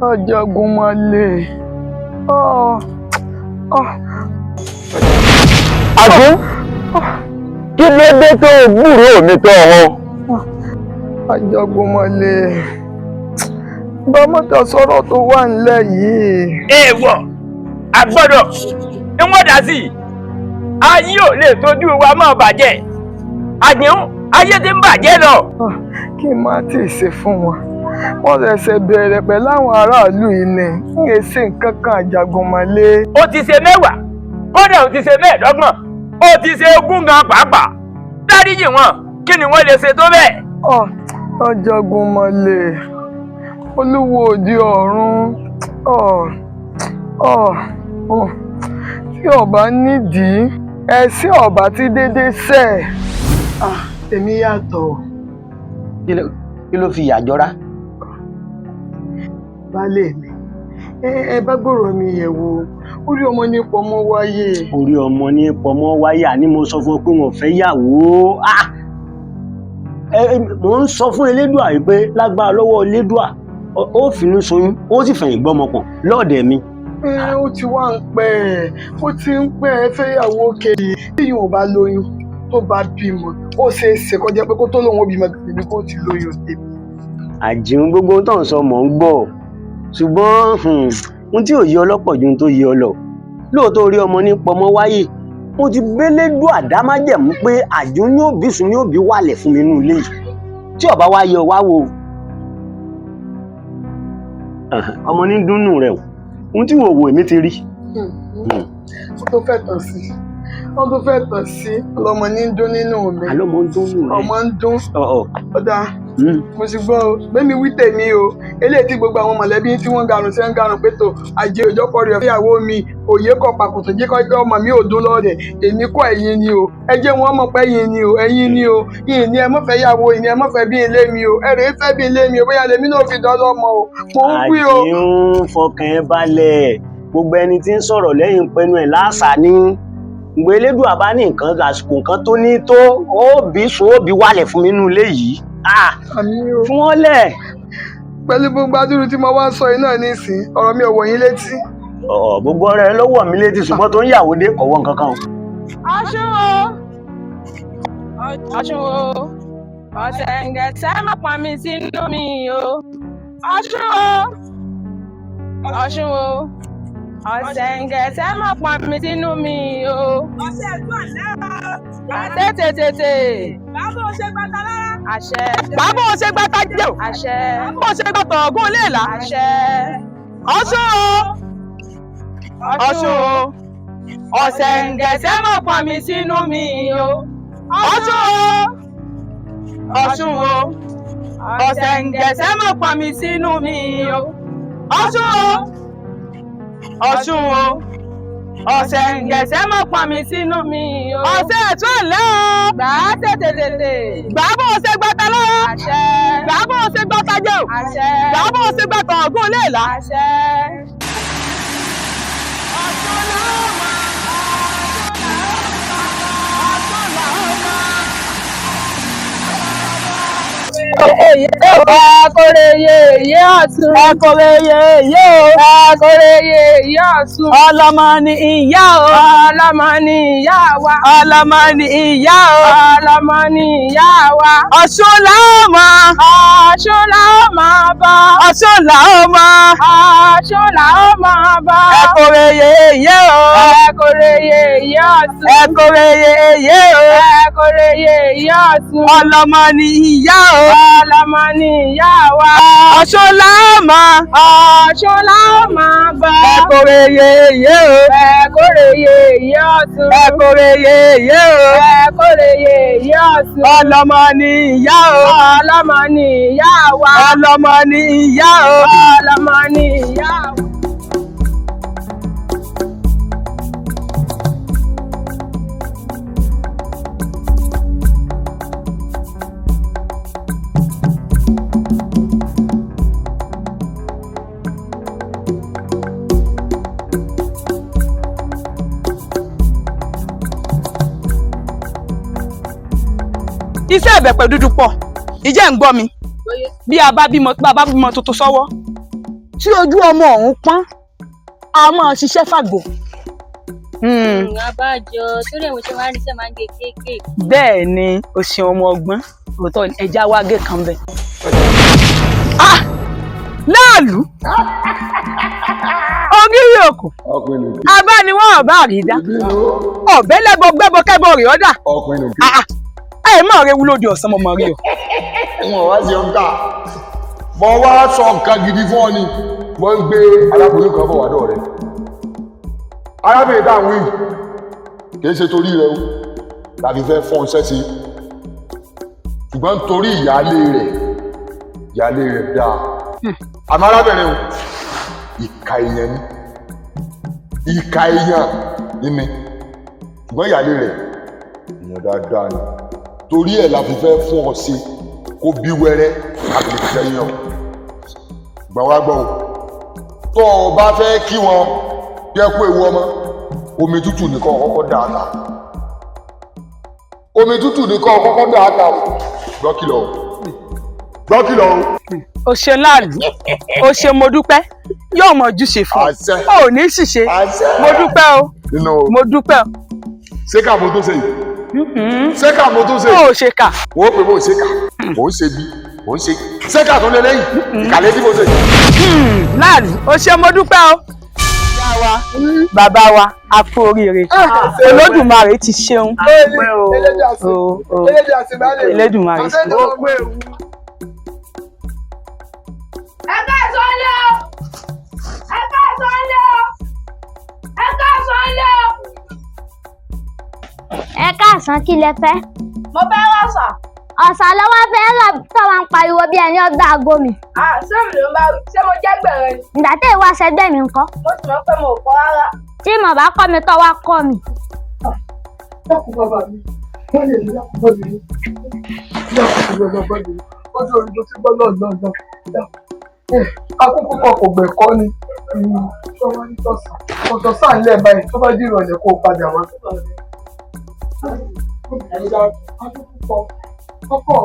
Ajagunmọ̀lé. Àgún, kí ló dé tó gbúròó mi tó ọ̀hún? Ajagunmọ̀lé. Bámọ́tà sọ̀rọ̀ tó wà nílẹ̀ yìí. Èèwọ̀, àgbọ́dọ̀, ní wọ́n dá sí i. Ayé ò lè tójú wa máa bàjẹ́. Àjẹun, ayé ti ń bàjẹ́ lọ. Kí n má tì í ṣe fún wọn. Wọ́n ṣẹ̀ṣẹ̀ bẹ̀rẹ̀ pẹ̀lú àwọn aráàlú yìí ni. Ń yẹ sí nǹkan kan Ajagunmọ̀lé. Ó ti ṣe 10, kódà ó ti ṣe 15, ó ti ṣe 20 gan pàápàá. Dáríjì wọn, kí ni wọ́n lè ṣe tó bẹ́ẹ̀? Ajagunmọ̀lé. Olúwo òde ọ̀run. Tí ọba nídìí, ẹ̀sìn ọba ti dédé sẹ̀. Èmi yàtọ̀. Kí ló fi yàjọra? Baálé mi, ẹ bá gbọ́rọ̀ mi yẹ̀ wò. Orí ọmọ ní pọmọ wáyé. Orí ọmọ ní pọmọ wáyé, àní mo sọ fún ọ pé wọn fẹ́ yàwó. Mo ń sọ fún Elédùà yìí pé lágbára lọ́wọ́ Elédùà ó finú ṣoyún, ó sì fẹ̀yìn gbọ́mọpọ̀ lọ́ọ̀dẹ̀ mi. Ó ti wá ń pẹ́, ó ti ń pẹ́ fẹ́yàwó kejì. Tí yóò bá lóyún tó bá bímọ, ó ṣe é ṣe kọjá pé kó tó lóun ó bímọ tèmi kó ti lóyún tèmi. Àjẹun gbogbo tó ń sọ mọ̀ ń gbọ́, ṣùgbọ́n ohun tí ò yé ọlọ́pọ̀ ju ohun tó yé ọ lọ. Lóòótọ́ orí ọmọ ní pọmọ wáyé, mo ti b'Elédùà àdámájẹ̀mú pé àjẹun ní òbí sùn ní òbí wàlẹ̀ fún mi nínú ilé yìí. Tí ọba wá yẹ wá wo ọmọ ní dúnnù rẹ o, ohun tí wò wò èmi ti rí. Wọ́n tó fẹ́ tàn sí, wọ́n tó fẹ́ tàn sí ọlọ́mọ ní dún nínú mi. Àlọ́mọ ń dún nù rẹ. Ọmọ ń dún. Ọ̀dà mo sì gbọ́ o, gbẹ́mi wí tèmi o. Eléyìí tí gbogbo àwọn mọ̀lẹ́bí tí wọ́n garùn sí ń garùn pé tó àjẹ òjọ́kọ rẹ̀ fẹ́yàwó mi, òye kọ pàkòtò jẹ́ kọ́ ọmọ mi ò dún lọ́ọ̀dẹ̀. Èmi kọ́ ẹ̀yin ni o, ẹ jẹ́ wọn mọ̀ pé ẹ̀yin ni o, ẹ̀yin ni o. Yìí ni ẹ mọ̀ fẹ́ yàwó, yìí ni ẹ mọ̀ fẹ́ bí ilé mi o. Ẹ̀rẹ̀ fẹ́ bí ilé mi o, bóyá lèmi náà fi dán lọ́mọ o. Mo ń wí o. Àjẹun fọkàn ẹ balẹ̀, gbogbo ẹni tí ń sọ̀rọ̀ lẹ́yìn pẹnu ẹ̀ láàṣà ni. Gbogbo Elédùà bá ní nǹkan àsìkò nǹkan tó ní tó, ó bí sùn ó bí wálẹ̀ fún mi nínú ilé yìí. Fún wọn lẹ̀. Pẹ̀lú gbogbo adúrú tí mo wá sọ yìí náà nísìn, ọ̀rọ̀ mi ò wọ̀ yín létí. Gbogbo ọ̀rẹ́ ló wọ̀ mí létí ṣùgbọ́n tó ń yàwó dé kọ̀wọ́ nǹkan kan. Ọ̀ṣun o, Ọ̀ṣun o, ọ̀sẹ̀ǹgẹ̀sẹ̀ má pa mi sínú mi o. Ọ̀ṣun o, Ọ̀ṣun o, ọ̀sẹ̀ǹgẹ̀sẹ̀ má pa mi sínú mi o. Ọ̀sẹ̀ ẹ̀dùn àlẹ́ o. Tètè. Bàbá ò ṣe gbàtà lára. Àṣẹ. Bàbá ò ṣe gbàtà jẹ́ o. Àṣẹ. Bàbá ò ṣe gbàtà ọ̀gùn léèlà. Àṣẹ. Ọ̀ṣun o, Ọ̀ṣun o, ọ̀sẹ̀ǹgẹ̀sẹ̀ má pa mi sínú mi o. Ọ̀ṣun o, Ọ̀ṣun o, ọ̀sẹ̀ǹgẹ̀sẹ̀ má pa mi sínú mi o. Ọ̀ṣun o, Ọ̀ṣun o, ọ̀sẹ̀ǹgẹ̀sẹ̀ má pa mi sínú mi o. Ọ̀sẹ̀ ẹ̀tún ẹ̀lẹ́ o. Gbà á tètè. Gbà á bó o ṣe gbàtà lọ́wọ́. Àṣẹ. Gbà á bó o ṣe gbàtà jẹ́ o. Àṣẹ. Gbà á bó o ṣe gbàtà ọ̀gùn léèlà. Àṣẹ. Ọ̀ṣun làwọn máa. Akọ̀rẹ̀yẹ yé Ọ̀ṣun. Akọ̀rẹ̀yẹ yé o. Akọ̀rẹ̀yẹ yé Ọ̀ṣun. Ọlọ́mọ ni ìyá o. Ọlọ́mọ ni ìyá wa. Ọlọ́mọ ni ìyá o. Ọlọ́mọ ni ìyá wa. Ọ̀ṣun làwọn máa. Ọ̀ṣun làwọn máa bọ̀. Ọ̀ṣun làwọn máa. Ọ̀ṣun làwọn máa bọ̀. Akọ̀rẹ̀yẹ yé o. Akọ̀rẹ̀yẹ yé Ọ̀ṣun. Akọ̀rẹ̀yẹ yé o. Akọ̀rẹ̀yẹ yé Ọ̀ṣun. Ọlọ́mọ ni ìyá o. ọlọ́mọ ni ìyá wa. Ọ̀ṣun láàmà. Ọ̀ṣun láàmà bá. Ẹ̀kọ́rẹ́ yeye o. Ẹ̀kọ́rẹ́ yeye Ọ̀ṣun. Ẹ̀kọ́rẹ́ yeye o. Ẹ̀kọ́rẹ́ yeye Ọ̀ṣun. Ọlọ́mọ ni ìyá o. Ọlọ́mọ ni ìyá wa. Ọlọ́mọ ni ìyá o. Ọlọ́mọ ni ìyá wa. Iṣẹ́ ìbẹ̀pẹ̀ dúdú pọ̀ ìjẹ́ ń gbọ́ mi bí a bá bímọ tuntun sọ́wọ́ tí ojú ọmọ ọ̀hún pọ́n a máa ṣiṣẹ́ fàgbò. Abájọ torí ẹ̀wọ̀n ṣe máa ń ríṣẹ́ máa ń gé kéékèèké. Bẹ́ẹ̀ ni o ṣeun ọmọ ọgbọ́n òótọ́ ẹja wá gé kan bẹ́ẹ̀. Láàlú ògiri òkú abániwọ̀n ọ̀bá àrídá ọ̀bẹ lẹ́bọ gbẹ́bọ kẹ́bọ rè ọ́dà. Ẹ máa rewu lóde ọ̀sán mo máa rí o. Wọn wá sí ọ̀gá mo wá sọ nǹkan gidi fún ọ ni mo ń gbé arábìnrin kan bọ̀ wádọ̀ rẹ̀. Arábìnrin táwọn wí kì í ṣe torí rẹ o tàbí fẹ́ fọ́n iṣẹ́ sí ṣùgbọ́n nítorí ìyáálé rẹ̀ dáa. Àmọ́ arábìnrin o ìka èèyàn ni mi ṣùgbọ́n ìyáálé rẹ̀ èèyàn dáadáa ni torí ẹ̀ la fi fẹ́ fún ọ sí kó bí wẹ́rẹ́ àbílẹ̀ sẹ́yìn ọ̀ gbọ́n wá gbọ́ o tó o bá fẹ́ kí wọn jẹ́ kó ewu ọmọ omi tútù nìkan kọ́kọ́ dà á ta omi tútù nìkan kọ́kọ́ dà á ta gbọ́ kìlọ̀ o. O ṣe láàlú o ṣe mo dúpẹ́ yóò mọ ojúṣe fún ọ ò ní ṣìṣe mo dúpẹ́ o mo dúpẹ́ o. Ṣé ká mo tó ṣe yìí? Ṣé ká mo tó ṣe yìí? Ó ṣe kà. Wọ́n pè mọ́ ṣe kà mò ń ṣe bí mò ń ṣe ṣé ká tó lé lẹ́yìn ìkàlẹ́ tí mo ṣe yìí. Láàlú o ṣe mo dúpẹ́ o. Ìyá wa bàbá wa a kú oríire Olódùmarè ti ṣeun. Elédùmarè ṣe. Ẹ káàsán lé o. Ẹ káàsán lé o. Ẹ káàsán lé o. Ẹ káàsán kí lẹ fẹ́? Mo fẹ́ rọ̀ṣà. Ọ̀sà lọ́wọ́ fẹ́ rọ̀ tó máa ń pariwo bí ẹni ọgbà àgbo mi. Ṣé mi ló ń bá wí? Ṣé mo jẹ́ gbẹ̀rẹ̀ ni? Ìgbà tí ìwà ṣẹgbẹ́ mi ńkọ́? Mo sì mọ̀ pé mo ò kọ́ rárá. Tí mo bá kọ́ mi tó wá kọ́ mi. Dákun bàbá mi, wọ́n lè ní dákun bọ́ mi. Dákun bàbá mi, ọjọ́ orí tó ti gbọ́ lọ́ọ̀lọ́ọ̀lọ́. Akókó kan kò gbẹ̀kọ́ ni. Ṣọ́wọ́ ní tọ̀sán. Tọ̀sán ńlẹ̀ báyìí tó bá dìrọ̀ yẹn kó o padà wá. Ọkọ̀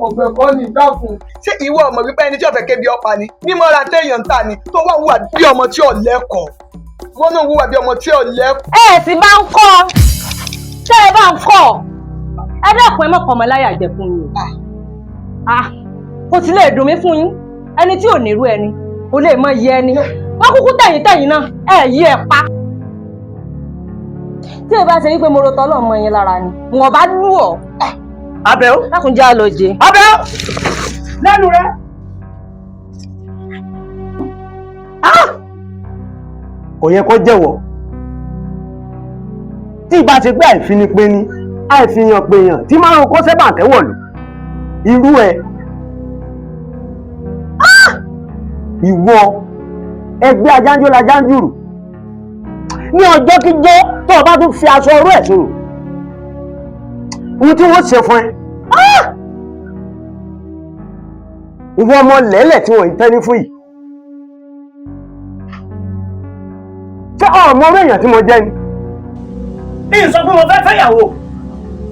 ọ̀gbẹ̀kọ́ ni dákun. Ṣé ìwọ ọmọ wípé ẹni tí ọ̀fẹ́ kébi ọ̀pá ni mímọ́ra téèyàn ń tà ni tó wá wùwà bí ọmọ tí ò lẹ́kọ̀ọ́ wọ́n náà wùwà bí ọmọ tí ò lẹ́kọ̀ọ́. Ẹ sì bá ń kọ́ ṣé ẹ bá ń kọ́ ẹ dákun ẹ mọ̀kàn ọmọ láyà jẹ fún mi. Kò sì lè dùn mí fún yín ẹni tí ò nírú ẹni kò lè mọ iye ẹni wọ́n kúkú tẹ̀yìn náà ẹ yí ẹ pa. Tí ẹ bá ṣe wípé mo ro tọ́lọ̀ mọ yín lára ni wọ́n bá lù ọ́. Abẹ́ ó. Dákun já lọ jẹ. Abẹ́ ó. Lẹ́nu rẹ̀. Kò yẹ kó jẹ́wọ́ tí ìbá ṣe pé àìfinipé ní àìfihàn péyàn tí márùn kó sẹ́bà tẹ́wọ̀lù irú ẹ ìwọ ẹgbẹ́ ajánjó la jánjúrù ní ọjọ́ kíjọ́ tó o bá tún fi aṣọ ọrú ẹ̀ sọ̀rọ̀ ohun tí wọ́n ṣe fún ẹ ìwọ ọmọ lẹ́lẹ̀ tí wọ́n ń tẹ́ni fún yìí ṣé ọmọ orí èèyàn tí mo jẹ́ ni. ní ìsọ pé mo fẹ́ fẹ́yàwó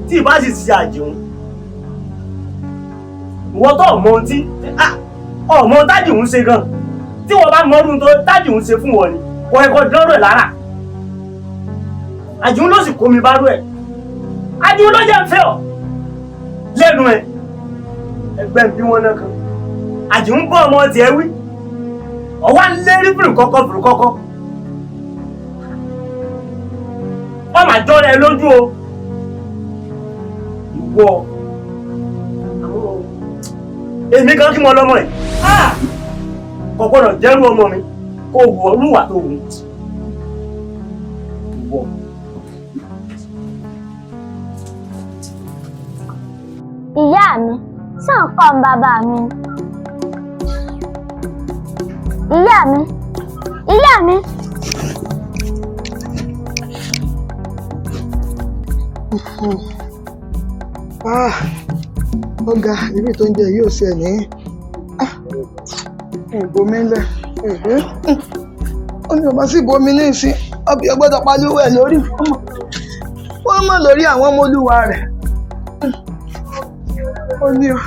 tí ìbá sì ṣe àjẹun ìwọ tó ọmọ ohun tí ọmọ tájì ń ṣe gan tí wọ́n bá mọ ọdún tó tájì ń ṣe fún wọn ni wọ́n ẹ̀kọ́ dánrò ẹ̀ lára àjẹun ló sì kó mi bá rú ẹ̀ àjẹun ló jẹ́ fẹ́ ọ lẹ́nu ẹ̀ ẹgbẹ́ bí wọ́n náà kan àjẹun bọ́ ọmọ tiẹ̀ wí ọwọ́ ń lérí fìrìkọ́kọ́ wọ́n máa jọ́ rẹ lójú o ìwọ èmi kan kí mo lọ́mọ ẹ̀ kò gbọ́dọ̀ jẹ́rú ọmọ mi kó wù ọ́ lúwà tó wù wọ́. Ìyá mi sàn kọ́ ń bàbá mi. Ìyá mi. Ọ̀gá ibi tó ń jẹ yóò ṣe ní ìbomi ńlẹ̀. Ó ní ọmọ sí ìbomi ní ìsìn ọbẹ̀ ọgbọ́dọ̀ paliwo ẹ̀ lórí wọ́n mọ̀ lórí àwọn ọmọ olúwa rẹ̀. Ó ní ọ.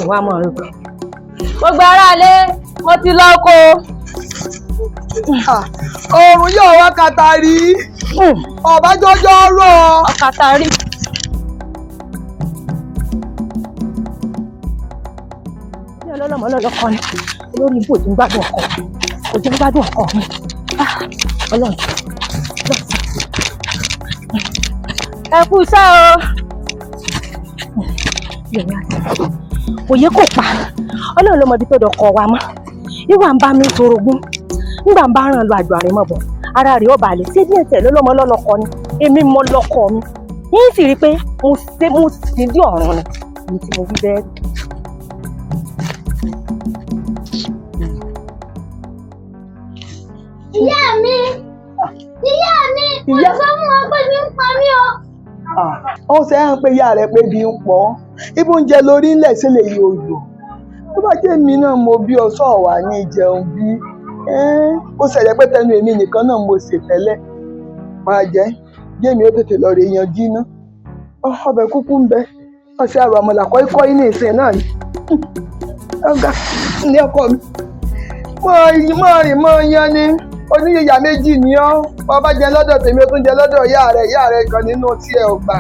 Wá mọ̀ rí pé gbogbo aráalé mo ti lọ oko. Oòrùn yóò wá kàtàrí ọ̀bájọ́jọ́ rọ̀ kàtàrí. Ní ọlọ́lọ́mọ lọ́lọ́kọ ni olórí ibò tí ń gbádùn ọkọ kò jẹ́ ń gbádùn ọkọ mi. Ọlọ́run ẹ kú iṣẹ́ o. Òye kò pa Ọlọ́run ló mọ ibi tó dọkọ wa mọ́ ìwà ń bá mi sorogún nígbà ń bá ràn lọ àjọ àrèmọ̀bọ̀ ara rẹ̀ ó balẹ̀ ṣé díẹ̀ tẹ̀ ló lọ́mọ lọ́lọ́kọ ni èmi mọ lọ́kọ mi yín sì rí i pé mo sì dí ọ̀run ni èyí tí mo wí bẹ́ẹ̀. Ìyá mi mo sọ fún wọn pé bí ń pa mí o. Ó ṣe é hàn pé ìyá rẹ̀ pé bí ń pọ̀ ibo ń jẹ lórí ńlẹ̀ sílẹ̀ yóò yọ tó bá jẹ́ mi náà mo bí ọsọ wà ní ìjẹun bí ó ṣẹlẹ̀ pé tẹnu èmi nìkan náà mo ṣe tẹ́lẹ̀ máa jẹ́ jẹ́mi ó tètè lọ rè yanjú iná ọbẹ̀ kúkú ń bẹ ọṣẹ àrò àmàlà kọ́ ní ìsìn náà ni ọ̀gá ní ọkọ mi mọ́ yan ni oníyẹ̀yà méjì ni ọ́ wọ́n bá jẹ lọ́dọ̀ tèmi ó tún jẹ lọ́dọ̀ ìyá rẹ̀ kan nínú tí ẹ ò gbà.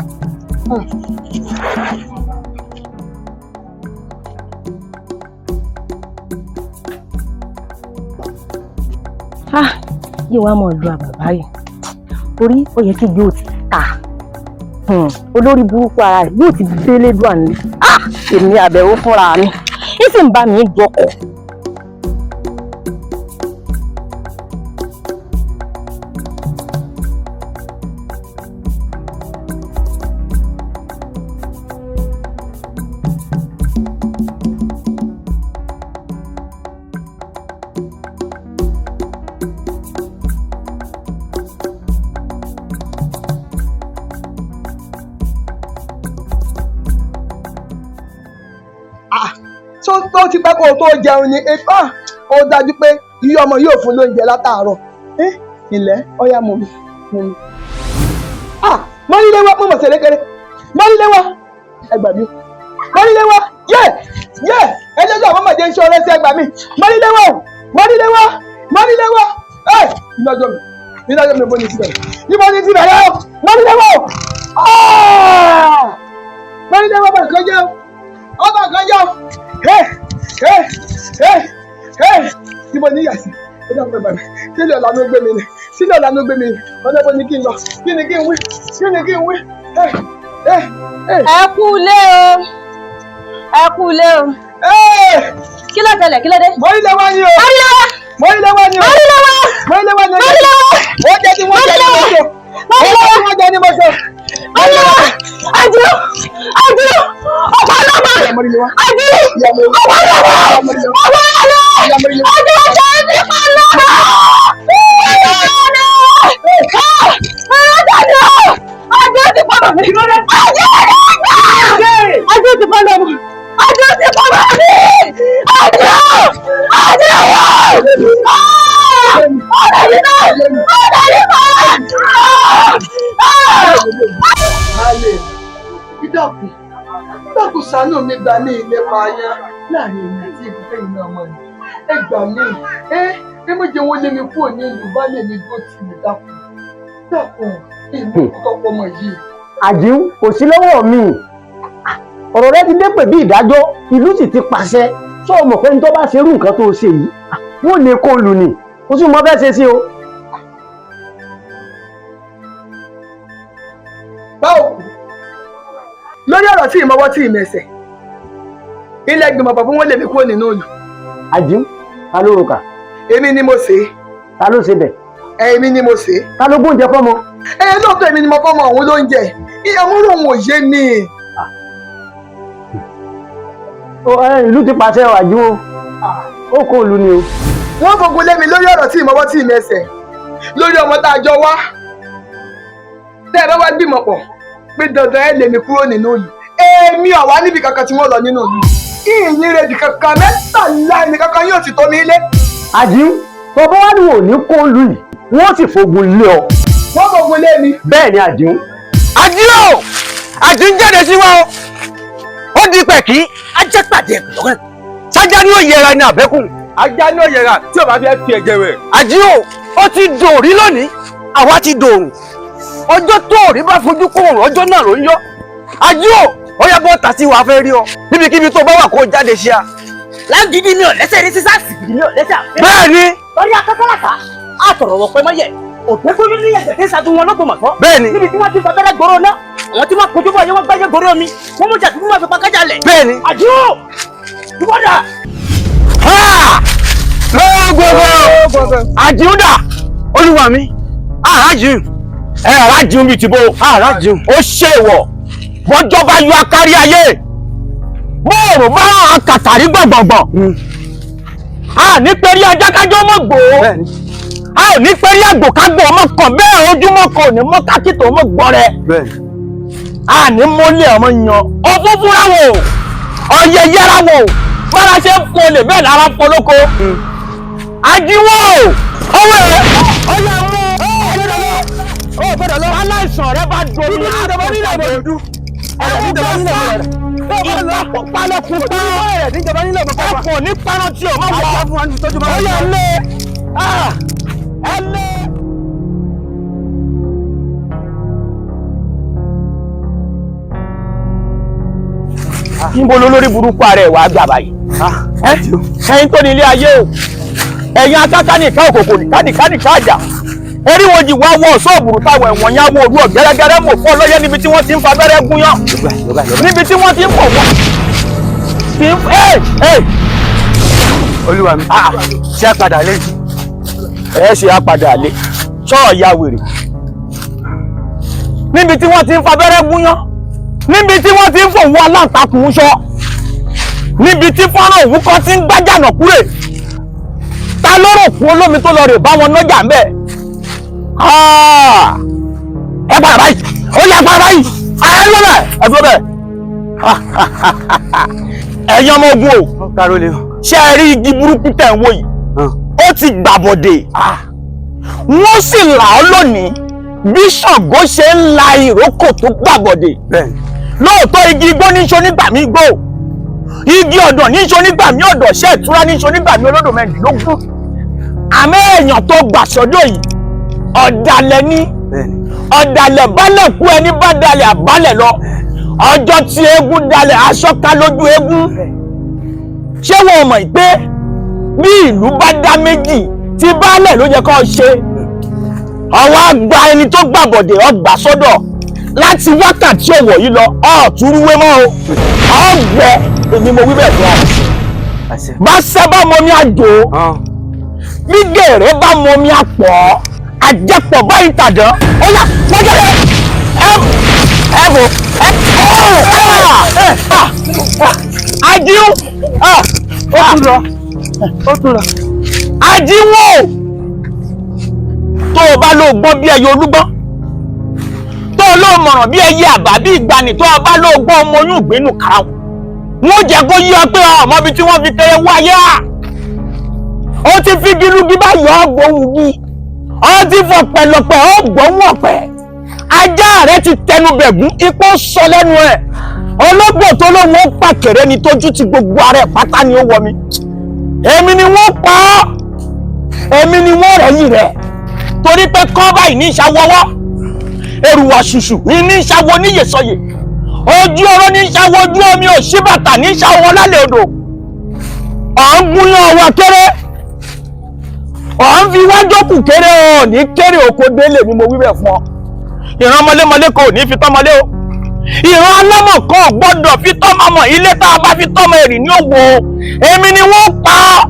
Yóò wá mọ̀ lu àbàbá yìí torí ó yẹ kí yóò ti ta olórí burúkú ara rẹ̀ yóò ti délé dùn àná èmi àbẹ̀wò fúnra mi ń sì ń bá mi gbọ́kọ̀. tó ti pẹ́ kó o tó jẹun ni ó dájú pé iye ọmọ yóò fún lóúnjẹ látàárọ̀ ilẹ̀ ọ̀yà mọ̀ mi. Mọ́nílé wá mọ̀mọ́ sẹ̀lẹ́kẹ̀rẹ́ mọ́nílé wá ẹgbà mi mọ́nílé wá ẹlẹ́jọ́ àwọn ọmọdé ń ṣe ọrẹ́ sí ẹgbà mi mọ́nílé wá ìnájọ́ mi bó ní ti bẹ̀rẹ̀ ibo ní ti bẹ̀rẹ̀ o mọ́nílé wá bá nǹkan jẹ́ ọba nǹkan jẹ́ ibo ní yàtí ó dá pẹ́ bàbá sílẹ̀ ọ̀la ló gbé mi ni ọ̀dẹ́bọ̀ ní kí n lọ kí ni kí n wí. Ẹ kú ilé o. Kí ló tẹ̀lẹ̀ kí ló dé. Mọ́rílẹ̀ wá ni o. Wọ́n jẹ́ tí wọ́n jẹ́ ní mọ́tò. Àdúró ọ̀pọ̀ ọlọ́mọ Dákun ṣàánú mi gbà ní ilé pààyàn láàrin èmi àti ìdílé iná ọmọ yìí. Ẹ gbà mí, ẹ má jẹ́ wọ́n lé mi kúrò ní ìlú bá lè mi dúró tì mí dákun. Ìlú tọpọ ọmọ yìí. Àjíhùn kò sí lọ́wọ́ mi ọ̀rọ̀ rẹ ti dé pè bí ìdájọ́ ìlú sì ti pàṣẹ sọ mọ̀ pé ní tó bá ṣerú nǹkan tó ṣe yìí wọ́n lè kó lù ní ó sì mọ bẹ́ẹ̀ ṣe sí o. báwo lórí ọ̀rọ̀ tí ìmọ̀wọ́ tí ìmẹ̀sẹ̀ ilé ìgbìmọ̀ bàbá wọn lè mi kúrò nínú òòlù. Àjíhùn ta ló rò kà. èmi ni mo ṣe é. ta ló ṣe bẹ̀. èmi ni mo ṣe é. ta ló gbóúnjẹ fọ́mọ. lóòótọ́ èmi ni mo fọ́mọ òun lóúnjẹ ìyàmúrò òun ò yé mi. ìlú ti pàṣẹ Àjíhùn ó kó lù ní o. wọ́n fogun lé mi lórí ọ̀rọ̀ tí ìmọ̀wọ́ tí ìmẹ̀sẹ̀ lórí ọmọ tá a jọ wá tẹ́ ẹ bá wá gbìmọ̀ pọ̀ pé dandan ẹ lè mi kúrò nínú òòlù èmi ọ̀wá níbi kankan tí wọ́n lọ nínú òòlù ìyìn rẹ̀ di kankan mẹ́tàlá ẹni kankan yóò ti tó mi ilé. Àjíhùn tó bá wà ní wò ní kó lù yìí wọ́n sì fogun lé ọ. wọ́n fogun lé mi. bẹ́ẹ̀ ni Àjíhùn. Àjíhùn Àjíhùn jáde sí wa o ó di pẹ̀ kí ajá pàdé ẹ̀kọ́ sájà ní òyìnbá ní àbẹ́kùn. ajá ní òyìnbá tí o bá fẹ́ fi ẹ̀jẹ̀ rẹ̀. Àjíhùn ó ti dòrí lónìí àwa ti dòrùn ọjọ́ tó rí bá fojú kó òrùn ọjọ́ náà ló ń yọ. Àjíhùn ó yẹ bọ́ tà sí wàá fẹ́ rí ọ níbikíbi tó bá wà kó jáde ṣe à. lágídí mi ò lẹ́sẹ̀ ní sísáàsì gidi mi ò lẹ́sẹ̀ àfẹ́. bẹ́ẹ̀ ni. lórí akẹ́kọ̀ọ́lá àtọ̀rọ̀ wọ̀ pẹ́ mọ́yẹ̀ òpópónú ní ẹ̀jẹ̀ tí ń ṣáájú wọn lọ́gbọ̀n mọ̀tọ́. bẹ́ẹ̀ ni. níbi tí wọ́n ti fẹ́ bẹ́rẹ̀ gbòòrò náà àwọn tí wọ́n kojú bọ̀ yẹn wọ́n gbáyé gorí omi wọ́n mú jà tí wọ́n fi pa kájà lẹ̀. bẹ́ẹ̀ ni. Àjíhùn ìwọ́dà. lọ́wọ́ gbogbo Àjíhùn dà olúwa mi Àjíhùn Àjíhùn bíi tìbò Àjíhùn ó ṣèwọ̀ bọ́jọ́ bá yọ akárí ayé bóòrùn bá hàn kàtàrí gbọ̀ngbọ̀ngbọ̀n a ní pẹ́rí ajákájọ́ mọ̀ gbòó a ò ní pẹ́rí àgbòkágbò ọmọ kan bẹ́ẹ̀ ojúmọ́ kan ò ní mọ́ kákìtò ọmọ gbọ́rẹ́ a ní mọ́lẹ̀ ọmọ yan ọ̀fúnfúnra wò ọ̀yẹ̀ yẹra wò bára ṣe ń fún olè bẹ́ẹ̀ lára polóko Àjíhùn ọwọ́ ẹ̀ ọ̀yà mú ọ̀gbọ́dọ̀ lọ aláìsàn rẹ bá dorí nílẹ̀ ìbòdú ẹ̀kọ́ ní paná tí o máa wà ọ̀yà ẹ̀lẹ́ ẹ̀lẹ́. níbo lolórí burúkú ààrẹ wàá gbà báyìí ẹ̀yin tó ní ilé ayé o ẹ̀yin akáká nìkan òkòkò nìkan àjà eríwojì wá wọ ṣọ́ọ̀bù táwọn ẹ̀wọ̀n yá wọ olú ọ̀gẹ́rẹ́gẹ́rẹ́ mọ̀ fọ́ lọ́yẹ́ níbi tí wọ́n ti ń fa abẹ́rẹ́ gúnyán níbi tí wọ́n ti ń pọ̀ wọ́n ti ń olúwa mi ṣé a padà lé ṣe a padà lé ṣọ́ọ̀ ya wèrè níbi tí wọ́n ti ń fa abẹ́rẹ́ gúnyán níbi tí wọ́n ti ń fòwú aláǹtakùn ṣọ́ níbi tí fọ́nrán òwú kan ti ń gbájànà kúrè ta ló rò kú olómi tó lọ rè bá wọn nájà ń bẹ́ẹ̀. Ẹ padà báyìí ó yẹ padà báyìí ẹ dúró bẹ́ẹ̀ ẹ̀yin ọmọ ogun o ṣé ẹ rí igi burúkú tẹ̀ ń wò yìí ó ti gbàbọ̀dè wọ́n sì là ọ́ lónìí bí Ṣàngó ṣe ń la ìrókò tó gbàbọ̀dè lóòótọ́ igi igbó ní ṣo nígbà mí igbó igi ọ̀dàn ní ṣo nígbà mí ọ̀dọ̀ ṣẹ́ ìtura ní ṣo nígbà mí olódò mẹ́rìndínlógún àmọ́ èèyàn tó gbà sọ́dọ̀ yìí ọ̀dàlẹ̀ ní ọ̀dàlẹ̀ balẹ̀ kú ẹni bá dalẹ̀ àbálẹ̀ lọ ọjọ́ tí eégún dalẹ̀ aṣọ ká lójú eégún ṣé wọn mọ̀ pé bí ìlú bá dá méjì tí baálẹ̀ ló yẹ kó ṣe ọwọ́ àgbà ẹni tó gbàbọ̀dẹ̀ ọgbà sọ́dọ̀ láti wákàtí ọ̀wọ̀ yìí lọ ọ̀túrúwé mọ́ o ọ̀gbẹ́ èmi mo wí bẹ́ẹ̀ fún ọ bá sábà mọ mi àjò bí gèrè bá mọ mi àpọ̀ àjẹpọ̀ báyìí tàdán ó yà pọ́jọ́lẹ̀ ẹ̀bùn Àjíhùn ó tún lọ Àjíhùn tó o bá ló gbọ́n bí ẹyẹ olúgbọ́n tó o ló mọ̀ràn bí ẹyẹ àbá bí ìgbani tó o bá ló gbọ́n ọmọ oyún ìgbénu karahun wọ́n jẹ́ kó yí ọ pé ọmọ ibi tí wọ́n fi tẹ̀yẹ wáyé ó ti fi gílúgí báyìí ọgbọ̀n gi ó ti fọ pẹ̀lọpẹ̀ ọgbọ̀n ọ̀pẹ̀ ajá rẹ ti tẹnu bẹ̀gún ipò sọ lẹ́nu ẹ̀ ológbò tó lóun ó pàkèrè ni tójú ti gbogbo ara ẹ̀ pátá ni ó wọ mi èmi ni wọ́n pa ọ́ èmi ni wọ́n rẹ̀yìn rẹ̀ torí pé kọ́ báyìí ní ìṣàwọ́wọ́ èrùwà ṣùṣù ní ìṣàwọ̀ níyèsọyè ojú ọ̀rọ̀ ní ìṣàwọ̀ ojú omi òṣìbàtà ní ìṣàwọ̀ lálẹ́ odò ọ̀ ń gúnyán ọwọ́ kéré ọ̀ ń fi wájú kù kéré ọ̀ ní kéré oko délé ni mo wí bẹ́ẹ̀ fún ọ ìran mọlémọlé kò ní fi tọ́mọlé o ìran alámọ̀ kan gbọ́dọ̀ fi tọ́mọ mọ̀ ilé tá a bá fi tọ́mọ èrì ní òwò èmi ni wọ́n pa ọ́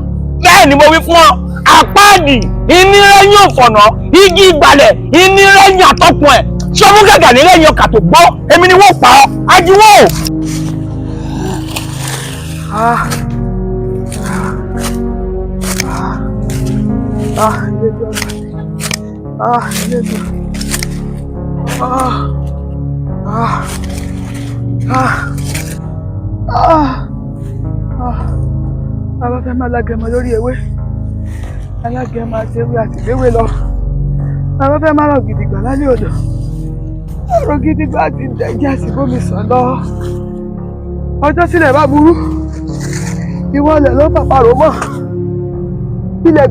bẹ́ẹ̀ ni mo wí fún ọ àpáàdì ìnírẹ́yìn òfònà igi ìgbàlẹ̀ ìnírẹ́yìn àtọkùn ẹ̀ ṣọ́mú gàgà nírẹ́yìn ọkà tó gbọ́ èmi ni wọ́n pa ọ́ ajíwọ́ o. Abáfẹ́ máa lágẹmọ lórí ewé alágẹmọ àti ewé àti ìléwé lọ abáfẹ́ máa rọ̀ gidigba lálẹ́ odò ọ̀rọ̀ gidigba àti ìdẹ́jẹ́ àti bómi sàn lọ ọjọ́ sílẹ̀ bá burú ìwọlẹ̀ ló pàpàrọ̀ mọ́ ilẹ̀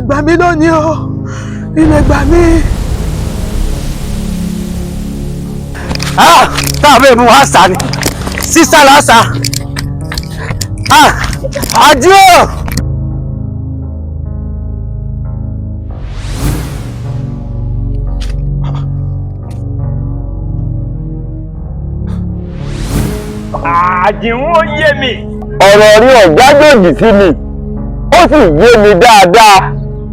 gbà mí lónìí o ilẹ̀ gbà mí. táàbẹ̀ mú wá sá ni sísá lásà àdúrà. Àjìún ó yé mi. ọ̀rọ̀ rí ọ̀gbájòjì sí mi ó sì yé mi dáadáa.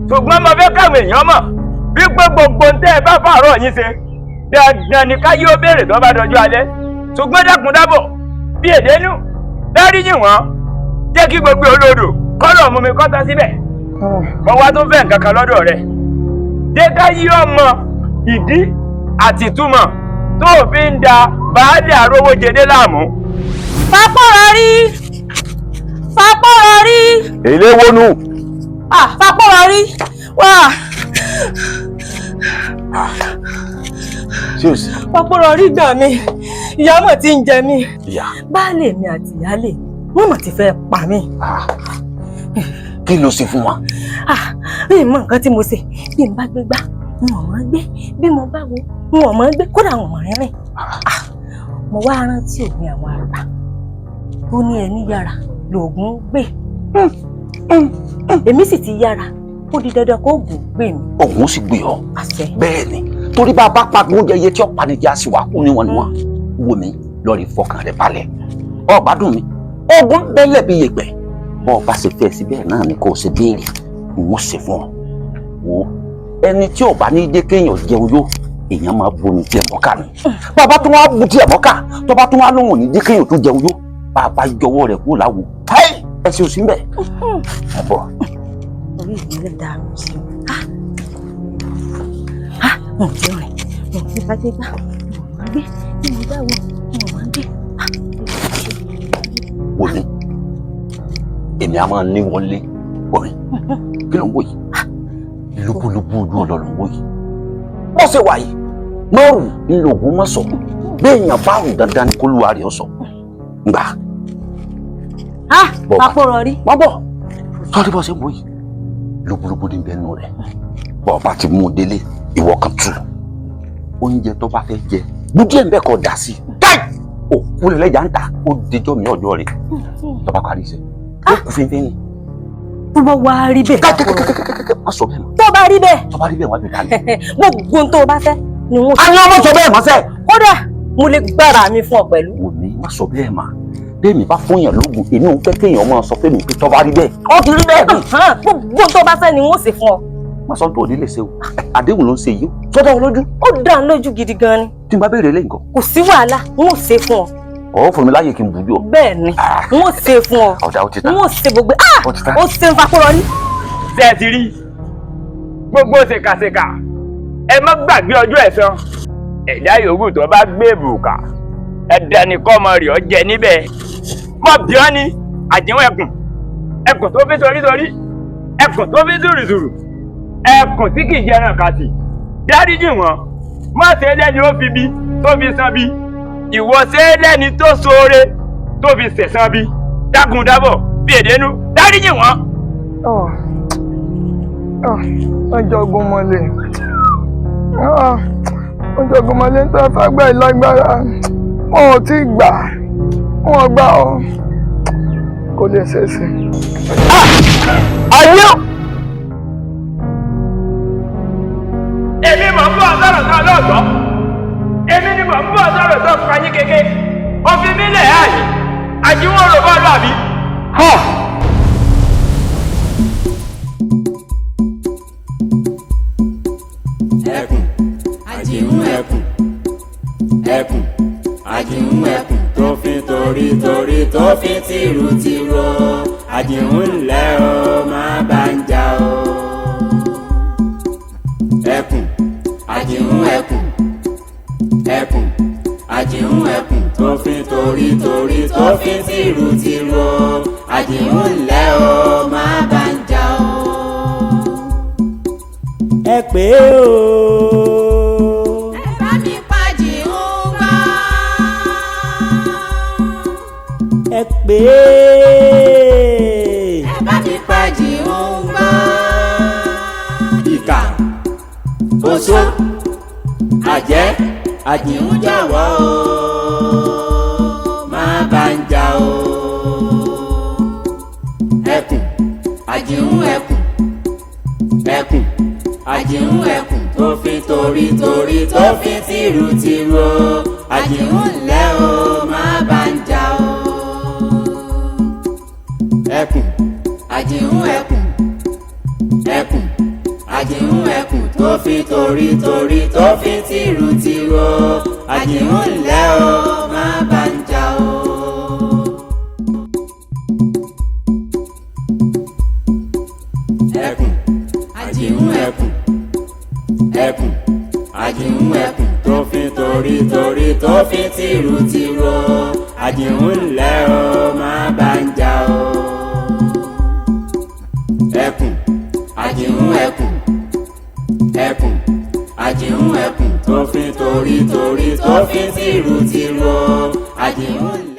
ṣùgbọ́n mo fẹ́ káwọn èèyàn mọ̀ wípé gbogbo ń tẹ́ ẹ bá fàárọ̀ yín ṣe dandan ni káyé ó béèrè tó bá dọjọ́ alẹ́ ṣùgbọ́n dákun dábọ̀ bí èdè nù dáríjì wọ́n jẹ́ kí gbogbo olódò kọ́lọ̀ mú mi kọ́ta síbẹ̀ mo wá tó fẹ́ nǹkan kan lọ́dọ̀ rẹ̀ jẹ́ káyé ọmọ ìdí àti ìtumọ̀ tó fi ń da baálé àrówó jẹdé láàmú. Fapọ̀rọ̀ rí. èlé wónú. Fapọ̀rọ̀ rí wá. Fapọ̀rọ̀ rí gbà mí ìyá mọ̀ tí ń jẹ mí baálé mi àti ìyálé wọ́n mọ̀ ti fẹ́ pa mí. kí ló ṣe fún wa. mi mọ nǹkan tí mo ṣe bí n bá gbé gbá n ò mọ̀ gbé bí mo bá wo n ò mọ̀ gbé kódà n ò mọ̀ rìn. mo wá rántí òní àwọn àgbà tó ní ẹni yára lòògùn gbé èmi sì ti yára ó di dandan kó oògùn gbé mi. òun sì gbé ọ bẹ́ẹ̀ ni torí bá a bá pàgbọ́n oúnjẹ iye tí ó pa ní jẹ́ àṣìwà kú níwọ̀n wò mí lọ́ọ̀rì fọkàn rẹ̀ balẹ̀ ọ̀gbádùn mi ogun bẹ́lẹ̀ bí yẹ̀gbẹ́ bọ́ọ̀ bá ṣe fẹ́ sí bẹ́ẹ̀ náà ni kò ṣe béèrè wọ́n ṣe fún ọ wo ẹni tí ò bá ní jẹ́ kéèyàn jẹun yó èèyàn máa bu omi tiẹ̀ mọ́ká ni bàbá tó wá bu tiẹ̀ mọ́ká tó bá tó wá lóhùn ní jẹ́ kéèyàn tó jẹun yó bàbá yọwọ́ rẹ̀ kúrò láwo ẹ ṣe òsín bẹ́ẹ̀ ẹ bọ̀. orí ìdílé dáa ló ṣe mo ti rìn mo ti bá dé gbá mo máa gbé bí mo bá wọ mo máa gbé. wò ní èmi a máa ní wọlé orin kí ló ń wò yìí lúbúlúbú ojú ọ̀dọ́ ló ń wò yìí bó ṣe wà yìí mọ́rù ńlò ògùn mọ́ sọ béèyàn bá rùn dandan ní kólúwa rẹ̀ sọ gbà. Fapọ̀rọ̀ rí. wọ́n bọ̀ sọ́ọ́rí bó ṣe wò yìí lúbúlúbú ní bẹ́ẹ̀ nù rẹ̀ bọ́ọ̀ bá ti mú un délé ìwọ kan tù oúnjẹ tó bá fẹ́ jẹ búdí ẹ̀ ń bẹ́ kọ́ dà sí káì òkú rẹ̀ lẹ́jà ń ta ó dejọ́ mi ọjọ́ rẹ̀ tó bá parí iṣẹ́ ó kú fínfín ni. tó bá wá rí bẹ́ẹ̀. má sọ bẹ́ẹ̀ mọ́. tó bá rí bẹ́ẹ̀. tó bá rí bẹ́ẹ̀ wá bí ká ní. gbogbo ohun tó o bá fẹ́ ni wọ́n. a ní ọmọ sọ bẹ́ẹ̀ mọ́ sẹ́. kódà mo lè gbára mi fún ọ pẹ̀lú. wò ní má sọ bẹ́ẹ̀ mà bẹ́ẹ̀ mi bá fún yàn lóògùn èmi ò fẹ́ kéèyàn máa sọ fẹ́mi pé tó bá rí bẹ́ẹ̀ ó ti rí bẹ́ẹ̀ ni. gbogbo ohun tó o bá fẹ́ ni wọ́n ṣe fún ọ. má sọ tó o nílé ṣe o àdéhùn ló ń ṣe yìí ó sọ́dọ̀ lójú. ó dá ń lójú gidi gan ni. tí n bá béèrè lẹ́yìn kan. kò sí wàhálà n ó ṣe fún ọ. ọ̀ fún mi láyè kí n bùjú ọ. bẹ́ẹ̀ ni n ó ṣe fún ọ. ọ̀dà ó ti tán. n ó ṣe gbogbo ó ṣe ń Fapọ̀rọ̀ rí. ṣé ẹ ti rí gbogbo ṣèkàṣèkà ẹ má gbàgbé ọjọ́ ẹ̀san ẹ̀dá yòówù tó bá gbé èbùkà ẹ̀dá ni kọ́ ọmọ rẹ̀ ọ jẹ níbẹ̀ mọ̀ bí wọ́n ní àjẹwọ̀n ẹkùn tó fi sorísorí ẹkùn tó fi zùrùzùrù ẹkùn tí kì í jẹran kàtì dáríjì wọn má ṣe lẹ́ni ó fi bí tó fi san bí ìwọ ṣe lẹ́ni tó ṣoore tó fi ṣẹ̀san bí dákun dábọ̀ bí èdénú dáríjì wọn. ọjọ́ ogun mọ́lẹ̀ Òjògùnmọ̀lé ń tọ́ fágbà ìlágbára wọn ò tí gbà wọn gbà ọ kò lè ṣeéṣe. ayé èmi mọ̀ ń bọ̀ sọ̀rọ̀ kan lọ́gbọ́ èmi ni mọ̀ ń bọ̀ sọ̀rọ̀ tó fún ayé kéke òfin mi lẹ̀ ààyè àjíwọ̀n rò bọ́ọ̀lù àbí. ẹkùn àjíhùn ẹkùn ẹkùn àjíhùn ẹkùn tó fi torí tó fi tìrù àjíhùn ńlẹ̀ o má bá ń jà o. ẹkùn àjíhùn ẹkùn ẹkùn àjíhùn ẹkùn tó fi torí tó fi tìrù àjíhùn ńlẹ̀ o má bá ń jà o. ẹ pé o. ẹ bá mi pàjì ń gbọ́. ẹ pé. ẹ bá mi pàjì ń gbọ́. ìkà oṣó àjẹ́ àjíhùn jọ̀wọ́ o má bá ń jà o. ẹkùn àjíhùn ẹkùn ẹkùn àjíhùn ẹkùn tó fi torí tó fi tìrù o àjíhùn ńlẹ̀ o má bá ń jà o. ẹkùn àjíhùn ẹkùn ẹkùn àjíhùn ẹkùn tó fi torí tó fi tìrù o àjíhùn ńlẹ̀ o má bá ń jà o. ẹkùn àjíhùn ẹkùn ẹkùn àjíhùn ẹkùn tó fi torí tó fi tìrù o àjíhùn ńlẹ̀ o má bá ń jà o. ẹkùn àjíhùn ẹkùn ẹkùn àjíhùn ẹkùn tó fi torí tó fi tìrù o àjíhùn ńlẹ̀.